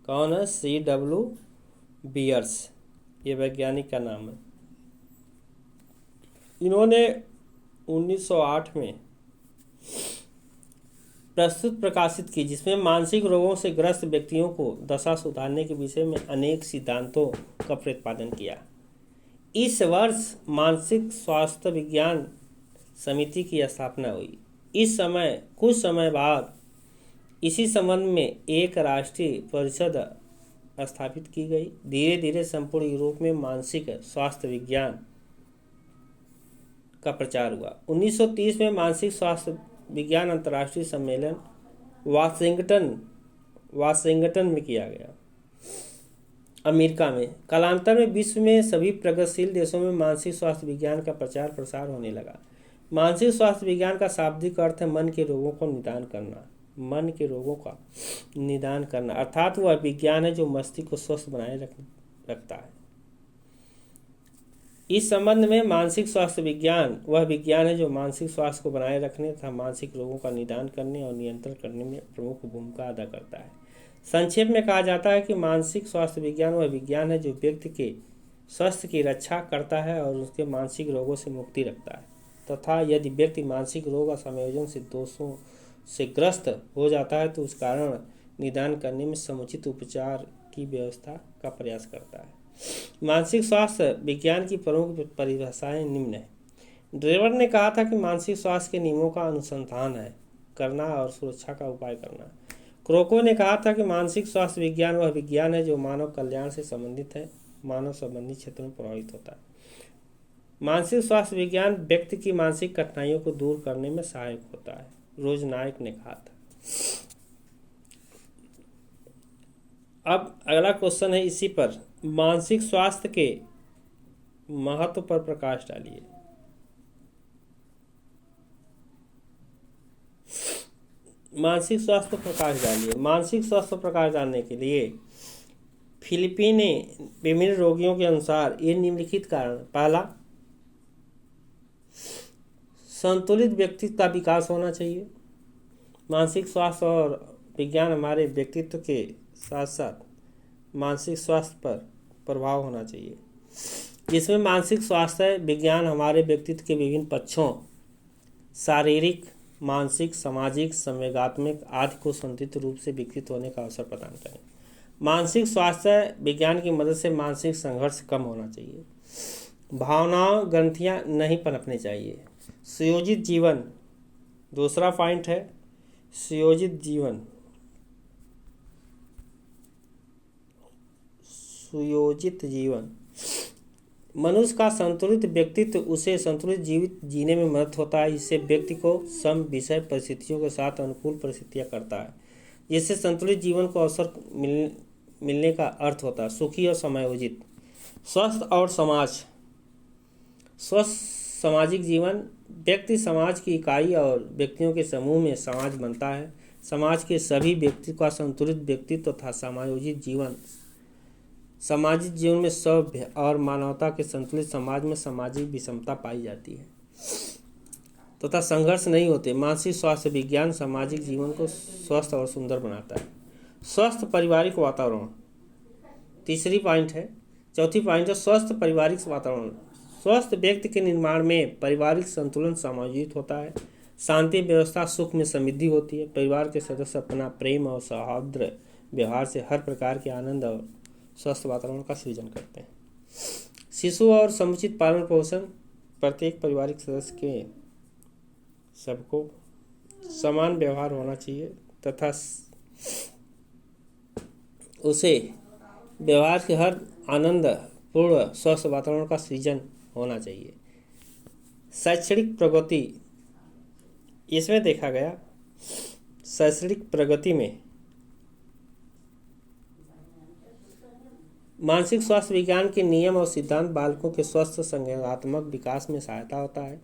कौन है? C.W. बियर्स, ये वैज्ञानिक का नाम है। इन्होंने 1908 में प्रस्तुत प्रकाशित की, जिसमें मानसिक रोगों से ग्रस्त व्यक्तियों को दशा सुधारने के विषय में अनेक सिद्धांतों का प्रतिपादन किया। इस वर्ष मानसिक स्वास्थ्य विज्ञान समिति की स्थापना हुई। इस समय कुछ समय बाद इसी संबंध में एक राष्ट्रीय परिषद स्थापित की गई। धीरे धीरे संपूर्ण यूरोप में मानसिक स्वास्थ्य विज्ञान का प्रचार हुआ। 1930 में मानसिक स्वास्थ्य विज्ञान अंतर्राष्ट्रीय सम्मेलन वाशिंगटन में किया गया, अमेरिका में। कालांतर में विश्व में सभी प्रगतिशील देशों में मानसिक स्वास्थ्य विज्ञान का प्रचार प्रसार होने लगा। मानसिक स्वास्थ्य विज्ञान का शाब्दिक अर्थ है मन के रोगों को निदान करना। मन के रोगों का निदान करना अर्थात वह विज्ञान है जो मस्तिष्क को स्वस्थ बनाए रखता है। इस संबंध में मानसिक स्वास्थ्य विज्ञान वह विज्ञान है जो मानसिक स्वास्थ्य को बनाए रखने तथा मानसिक रोगों का निदान करने और नियंत्रण करने में प्रमुख भूमिका अदा करता है। संक्षेप में कहा जाता है कि मानसिक स्वास्थ्य विज्ञान वह विज्ञान है जो व्यक्ति के स्वास्थ्य की रक्षा करता है और उसके मानसिक रोगों से मुक्ति रखता है, तथा यदि व्यक्ति मानसिक रोग और संयोजन से दोषों से ग्रस्त हो जाता है तो उस कारण निदान करने में समुचित उपचार की व्यवस्था का प्रयास करता है। मानसिक स्वास्थ्य विज्ञान की प्रमुख परिभाषाएं निम्न है। ड्रेवर ने कहा था कि मानसिक स्वास्थ्य के नियमों का अनुसंधान है करना और सुरक्षा का उपाय करना। क्रोको ने कहा था कि मानसिक स्वास्थ्य विज्ञान वह विज्ञान है जो मानव कल्याण से संबंधित है, मानव संबंधी क्षेत्रों में प्रभावित होता है। मानसिक स्वास्थ्य विज्ञान व्यक्ति की मानसिक कठिनाइयों को दूर करने में सहायक होता है, रोज नायक ने कहा था। अब अगला क्वेश्चन है इसी पर, मानसिक स्वास्थ्य के महत्व पर प्रकाश डालिए। मानसिक स्वास्थ्य पर प्रकाश डालिए। मानसिक स्वास्थ्य पर प्रकाश डालने के लिए फिलिपी ने विभिन्न रोगियों के अनुसार ये निम्नलिखित कारण: पहला, संतुलित व्यक्तित्व का विकास होना चाहिए। मानसिक स्वास्थ्य और विज्ञान हमारे व्यक्तित्व के साथ साथ मानसिक स्वास्थ्य पर प्रभाव होना चाहिए, जिसमें मानसिक स्वास्थ्य विज्ञान हमारे व्यक्तित्व के विभिन्न पक्षों शारीरिक, मानसिक, सामाजिक, संवेगात्मक आदि को संतुलित रूप से विकसित होने का अवसर प्रदान करें। मानसिक स्वास्थ्य विज्ञान की मदद से मानसिक संघर्ष कम होना चाहिए, भावनाओं ग्रंथियां नहीं पनपने चाहिए। सुयोजित जीवन, दूसरा पॉइंट है सुयोजित जीवन। सुयोजित जीवन मनुष्य का संतुलित व्यक्तित्व उसे संतुलित जीवित जीने में मदद होता है। इससे व्यक्ति को सम विषय परिस्थितियों के साथ अनुकूल परिस्थितियां करता है, जिससे संतुलित जीवन को अवसर मिलने का अर्थ होता है। सुखी और समायोजित स्वस्थ और समाज। स्वस्थ सामाजिक जीवन, व्यक्ति समाज की इकाई और व्यक्तियों के समूह में समाज बनता है। समाज के सभी व्यक्ति का संतुलित व्यक्तित्व तथा समायोजित जीवन। सामाजिक जीवन में सभ्य और मानवता के संतुलित समाज में सामाजिक विषमता पाई जाती है तथा संघर्ष नहीं होते। मानसिक स्वास्थ्य विज्ञान सामाजिक जीवन को स्वस्थ और सुंदर बनाता है। स्वस्थ पारिवारिक वातावरण तीसरी पॉइंट है। चौथी पॉइंट है स्वस्थ पारिवारिक वातावरण। स्वस्थ व्यक्ति के निर्माण में पारिवारिक संतुलन समायोजित होता है। शांति व्यवस्था, सुख में समृद्धि होती है। परिवार के सदस्य अपना प्रेम और सौहार्द व्यवहार से हर प्रकार के आनंद और स्वस्थ वातावरण का सृजन करते हैं। शिशु और समुचित पालन पोषण। प्रत्येक पारिवारिक सदस्य के सबको समान व्यवहार होना चाहिए तथा उसे व्यवहार के हर आनंद पूर्ण स्वस्थ वातावरण का सृजन होना चाहिए। शैक्षणिक प्रगति, इसमें देखा गया शैक्षणिक प्रगति में मानसिक स्वास्थ्य विज्ञान के नियम और सिद्धांत बालकों के स्वस्थ संज्ञानात्मक विकास में सहायता होता है।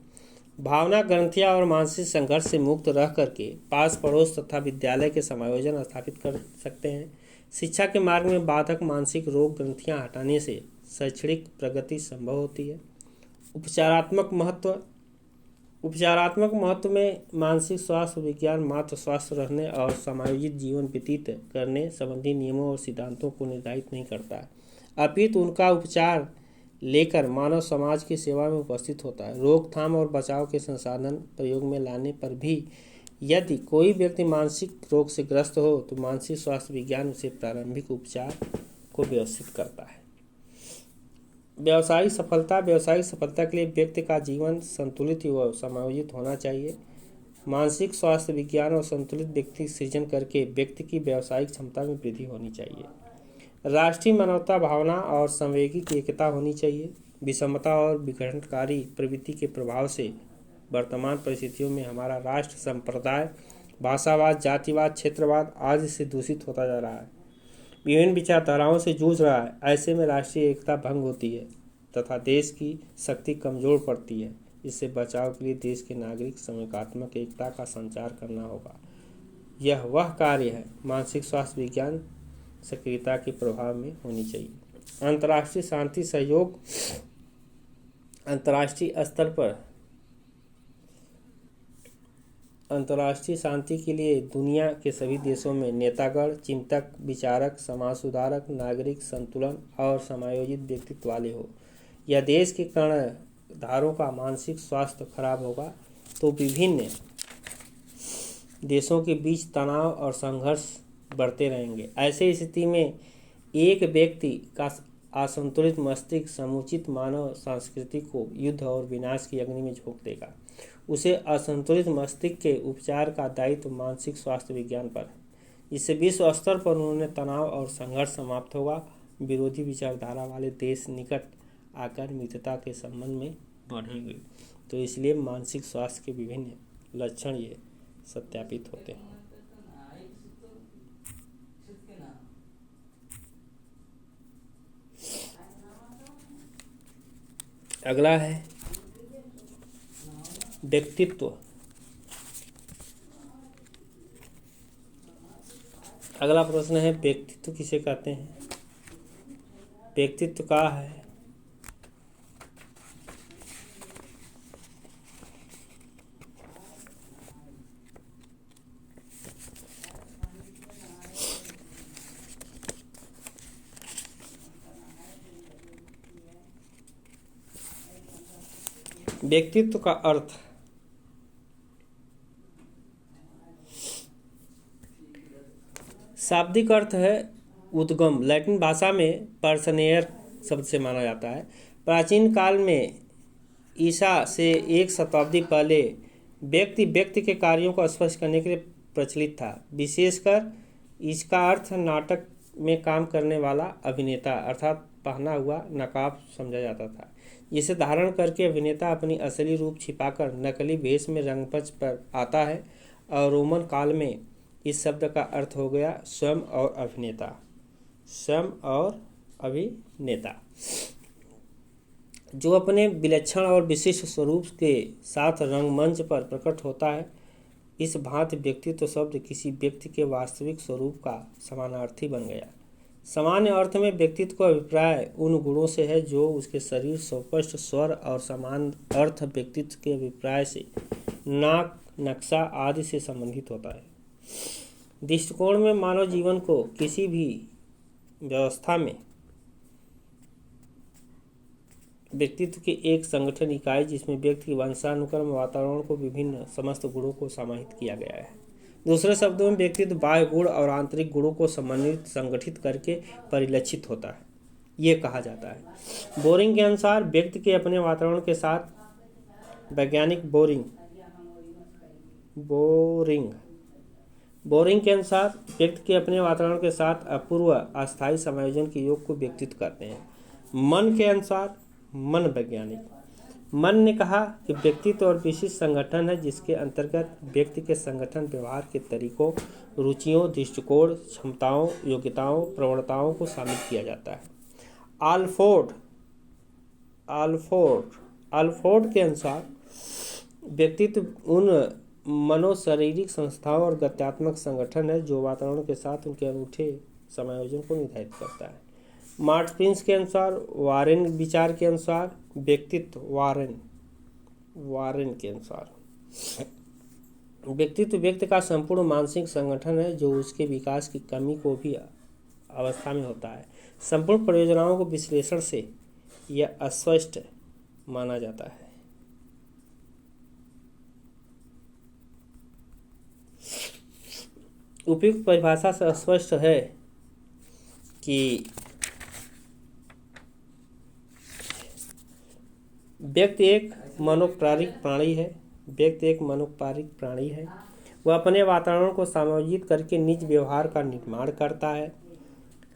भावना ग्रंथियाँ और मानसिक संघर्ष से मुक्त रह करके पास पड़ोस तथा विद्यालय के समायोजन स्थापित कर सकते हैं। शिक्षा के मार्ग में बाधक मानसिक रोग ग्रंथियाँ हटाने से शैक्षणिक प्रगति संभव होती है। उपचारात्मक महत्व में मानसिक स्वास्थ्य विज्ञान मात्र स्वास्थ्य रहने और समायोजित जीवन व्यतीत करने संबंधी नियमों और सिद्धांतों को निर्धारित नहीं करता है, अपितु उनका उपचार लेकर मानव समाज की सेवा में उपस्थित होता है। रोकथाम और बचाव के संसाधन प्रयोग में लाने पर भी यदि कोई व्यक्ति मानसिक रोग से ग्रस्त हो तो मानसिक स्वास्थ्य विज्ञान उसे प्रारंभिक उपचार को व्यवस्थित करता है। व्यावसायिक सफलता के लिए व्यक्ति का जीवन संतुलित व समायोजित होना चाहिए। मानसिक स्वास्थ्य विज्ञान और संतुलित व्यक्ति सृजन करके व्यक्ति की व्यावसायिक क्षमता में वृद्धि होनी चाहिए। राष्ट्रीय मानवता भावना और संवेगिक एकता होनी चाहिए। विषमता और विघटनकारी प्रवृत्ति के प्रभाव से वर्तमान परिस्थितियों में हमारा राष्ट्र संप्रदाय, भाषावाद, जातिवाद, क्षेत्रवाद आदि से दूषित होता जा रहा है, विभिन्न विचारधाराओं से जूझ रहा है। ऐसे में राष्ट्रीय एकता भंग होती है तथा देश की शक्ति कमजोर पड़ती है। इससे बचाव के लिए देश के नागरिक संवेगात्मक एकता का संचार करना होगा। यह वह कार्य है मानसिक स्वास्थ्य विज्ञान सक्रियता के प्रभाव में होनी चाहिए। अंतर्राष्ट्रीय शांति सहयोग, अंतर्राष्ट्रीय स्तर पर अंतर्राष्ट्रीय शांति के लिए दुनिया के सभी देशों में नेतागण, चिंतक, विचारक, समाज सुधारक, नागरिक संतुलन और समायोजित व्यक्तित्व वाले हो। यह देश के कर्णधारों का मानसिक स्वास्थ्य खराब होगा तो विभिन्न देशों के बीच तनाव और संघर्ष बढ़ते रहेंगे। ऐसे स्थिति में एक व्यक्ति का असंतुलित मस्तिष्क समुचित मानव संस्कृति को युद्ध और विनाश की अग्नि में झोंक देगा। उसे असंतुलित मस्तिष्क के उपचार का दायित्व मानसिक स्वास्थ्य विज्ञान पर है। इससे विश्व स्तर पर उन्होंने तनाव और संघर्ष समाप्त होगा। विरोधी विचारधारा वाले देश निकट आकर मित्रता के संबंध में बढ़ेंगे। तो इसलिए मानसिक स्वास्थ्य के विभिन्न लक्षण ये सत्यापित होते हैं। अगला है व्यक्तित्व। अगला प्रश्न है व्यक्तित्व किसे कहते हैं? व्यक्तित्व क्या है? व्यक्तित्व का अर्थ शाब्दिक अर्थ है उद्गम। लैटिन भाषा में पर्सनेयर शब्द से माना जाता है। प्राचीन काल में ईसा से 1 शताब्दी पहले व्यक्ति के कार्यों को स्पष्ट करने के लिए प्रचलित था। विशेषकर इसका अर्थ नाटक में काम करने वाला अभिनेता अर्थात पहना हुआ नकाब समझा जाता था, जिसे धारण करके अभिनेता अपनी असली रूप छिपाकर नकली वेश में रंगमंच पर आता है। और रोमन काल में इस शब्द का अर्थ हो गया स्वयं और अभिनेता, जो अपने विलक्षण और विशिष्ट स्वरूप के साथ रंगमंच पर प्रकट होता है। इस भांति व्यक्तित्व शब्द किसी व्यक्ति के वास्तविक स्वरूप का समानार्थी बन गया। सामान्य अर्थ में व्यक्तित्व का अभिप्राय उन गुणों से है जो उसके शरीर, स्पष्ट स्वर और समान अर्थ व्यक्तित्व के अभिप्राय से नाक, नक्शा आदि से संबंधित होता है। दृष्टिकोण में मानव जीवन को किसी भी व्यवस्था में व्यक्तित्व की एक संगठन इकाई जिसमें व्यक्ति की वंशानुक्रम वातावरण को विभिन्न समस्त गुणों को समाहित किया गया है। दूसरे शब्दों में व्यक्तित्व बाह्य गुण और आंतरिक गुणों को समन्वित संगठित करके परिलक्षित होता है, ये कहा जाता है। बोरिंग के अनुसार व्यक्ति के अपने वातावरण के साथ वैज्ञानिक बोरिंग के अनुसार व्यक्ति के अपने वातावरण के साथ अपूर्व अस्थायी समायोजन के योग को व्यक्तित्व करते हैं। मन के अनुसार मन ने कहा कि व्यक्तित्व और विशिष्ट संगठन है जिसके अंतर्गत व्यक्ति के संगठन व्यवहार के तरीकों, रुचियों, दृष्टिकोण, क्षमताओं, योग्यताओं, प्रवणताओं को शामिल किया जाता है। आल्फोर्ड के अनुसार व्यक्तित्व उन मनोशारीरिक संस्थाओं और गत्यात्मक संगठन है जो वातावरण के साथ उनके अनूठे समायोजन को निर्धारित करता है। मार्ट प्रिंस के अनुसार वारेन विचार के अनुसार व्यक्तित्व वारेन के अनुसार व्यक्तित्व व्यक्ति का संपूर्ण मानसिक संगठन है जो उसके विकास की कमी को भी अवस्था में होता है। संपूर्ण परियोजनाओं को विश्लेषण से यह अस्पष्ट माना जाता है। उपयुक्त परिभाषा से स्पष्ट है कि व्यक्ति एक मनोप्राणिक प्राणी है। वह अपने वातावरण को समायोजित करके निज व्यवहार का निर्माण करता है।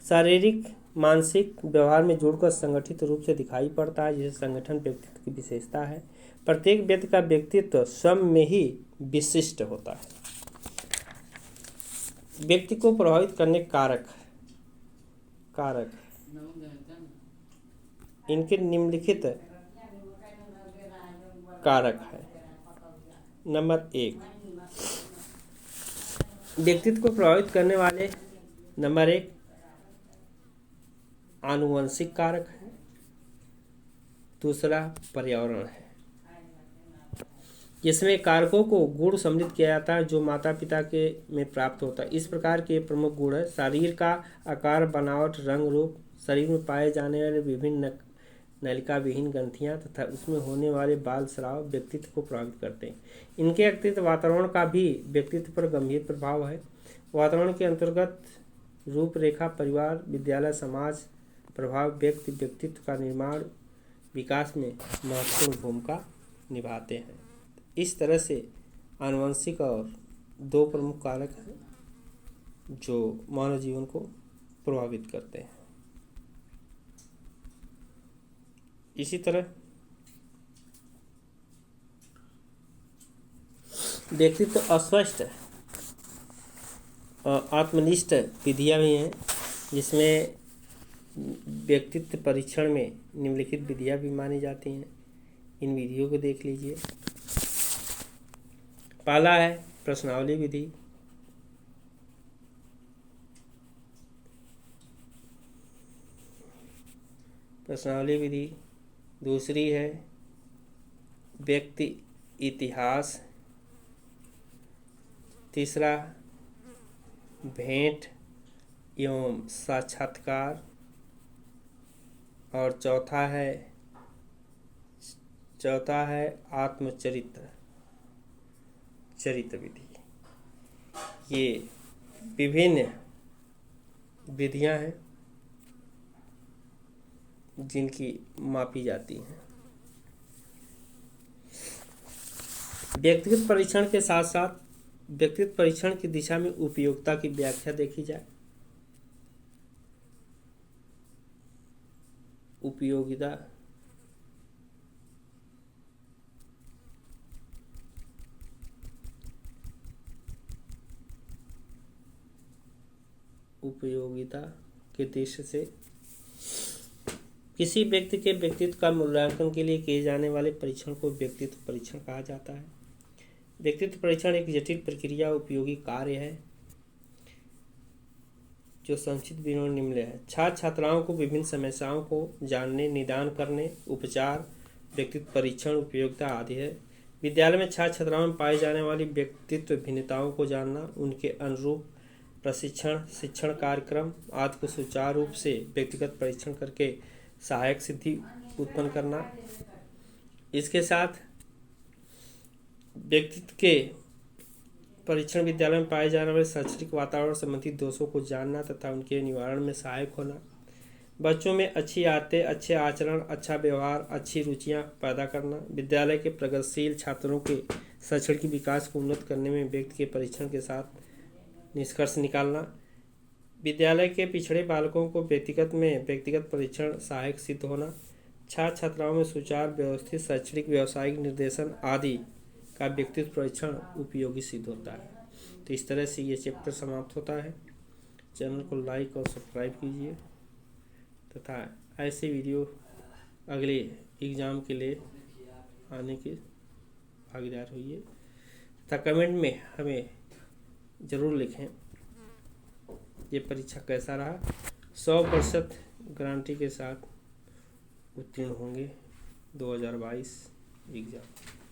शारीरिक मानसिक व्यवहार में जुड़कर संगठित रूप से दिखाई पड़ता है, जिसे संगठन व्यक्तित्व की विशेषता है। प्रत्येक व्यक्ति का व्यक्तित्व स्वयं में ही विशिष्ट होता है। व्यक्ति को प्रभावित करने कारक इनके निम्नलिखित कारक है। नंबर 1, व्यक्तित्व को प्रभावित करने वाले नंबर 1 आनुवंशिक कारक है। दूसरा पर्यावरण है, जिसमें कारकों को गुण सम्मिलित किया जाता है जो माता पिता के में प्राप्त होता है। इस प्रकार के प्रमुख गुण है शरीर का आकार, बनावट, रंग, रूप, शरीर में पाए जाने वाले विभिन्न नलिका विहीन ग्रंथियां तथा उसमें होने वाले बाल स्राव व्यक्तित्व को प्रभावित करते हैं। इनके अतिरिक्त वातावरण का भी व्यक्तित्व पर गंभीर प्रभाव है। वातावरण के अंतर्गत रूपरेखा, परिवार, विद्यालय, समाज प्रभाव व्यक्तित्व का निर्माण विकास में महत्वपूर्ण भूमिका निभाते हैं। इस तरह से आनुवंशिक और 2 प्रमुख कारक हैं जो मानव जीवन को प्रभावित करते हैं। इसी तरह व्यक्तित्व अस्पष्ट और आत्मनिष्ठ विधियां भी हैं, जिसमें व्यक्तित्व परीक्षण में निम्नलिखित विधियां भी मानी जाती हैं। इन विधियों को देख लीजिए। पहला है प्रश्नावली विधि। दूसरी है व्यक्ति इतिहास। तीसरा भेंट एवं साक्षात्कार। और चौथा है चरित्र विधि। ये विभिन्न विधियां हैं जिनकी मापी जाती हैं। व्यक्तिगत परीक्षण के साथ साथ व्यक्तित्व परीक्षण की दिशा में उपयोगिता की व्याख्या देखी जाए। उपयोगिता के दृष्टि से किसी व्यक्ति के व्यक्तित्व का मूल्यांकन के लिए किए जाने वाले परीक्षण को व्यक्तित्व परीक्षण कहा जाता है। व्यक्तित्व परीक्षण एक जटिल प्रक्रिया उपयोगी कार्य है जो संक्षिप्त विवरण निम्न है। छात्र छात्राओं को विभिन्न समस्याओं को जानने, निदान करने, उपचार, व्यक्तित्व परीक्षण, उपयोगिता आदि है। विद्यालय में छात्र छात्राओं में पाई जाने वाली व्यक्तित्व भिन्नताओं को जानना, उनके अनुरूप प्रशिक्षण, शिक्षण कार्यक्रम आदि को सुचारू रूप से व्यक्तिगत परीक्षण करके सहायक सिद्धि उत्पन्न करना। इसके साथ व्यक्तित्व के परीक्षण विद्यालय में पाए जाने वाले शैक्षणिक वातावरण संबंधी दोषों को जानना तथा उनके निवारण में सहायक होना। बच्चों में अच्छी आदतें, अच्छे आचरण, अच्छा व्यवहार, अच्छी रुचियां पैदा करना। विद्यालय के प्रगतिशील छात्रों के शैक्षणिक विकास को उन्नत करने में व्यक्ति के परीक्षण के साथ निष्कर्ष निकालना। विद्यालय के पिछड़े बालकों को व्यक्तिगत परीक्षण सहायक सिद्ध होना। छात्र छात्राओं में सुचारू व्यवस्थित शैक्षणिक व्यावसायिक निर्देशन आदि का व्यक्तित्व परीक्षण उपयोगी सिद्ध होता है। तो इस तरह से ये चैप्टर समाप्त होता है। चैनल को लाइक और सब्सक्राइब कीजिए तथा ऐसे वीडियो अगले एग्ज़ाम के लिए आने के भागीदार होइए तथा कमेंट में हमें ज़रूर लिखें ये परीक्षा कैसा रहा। 100% गारंटी के साथ उत्तीर्ण होंगे 2022 एग्ज़ाम।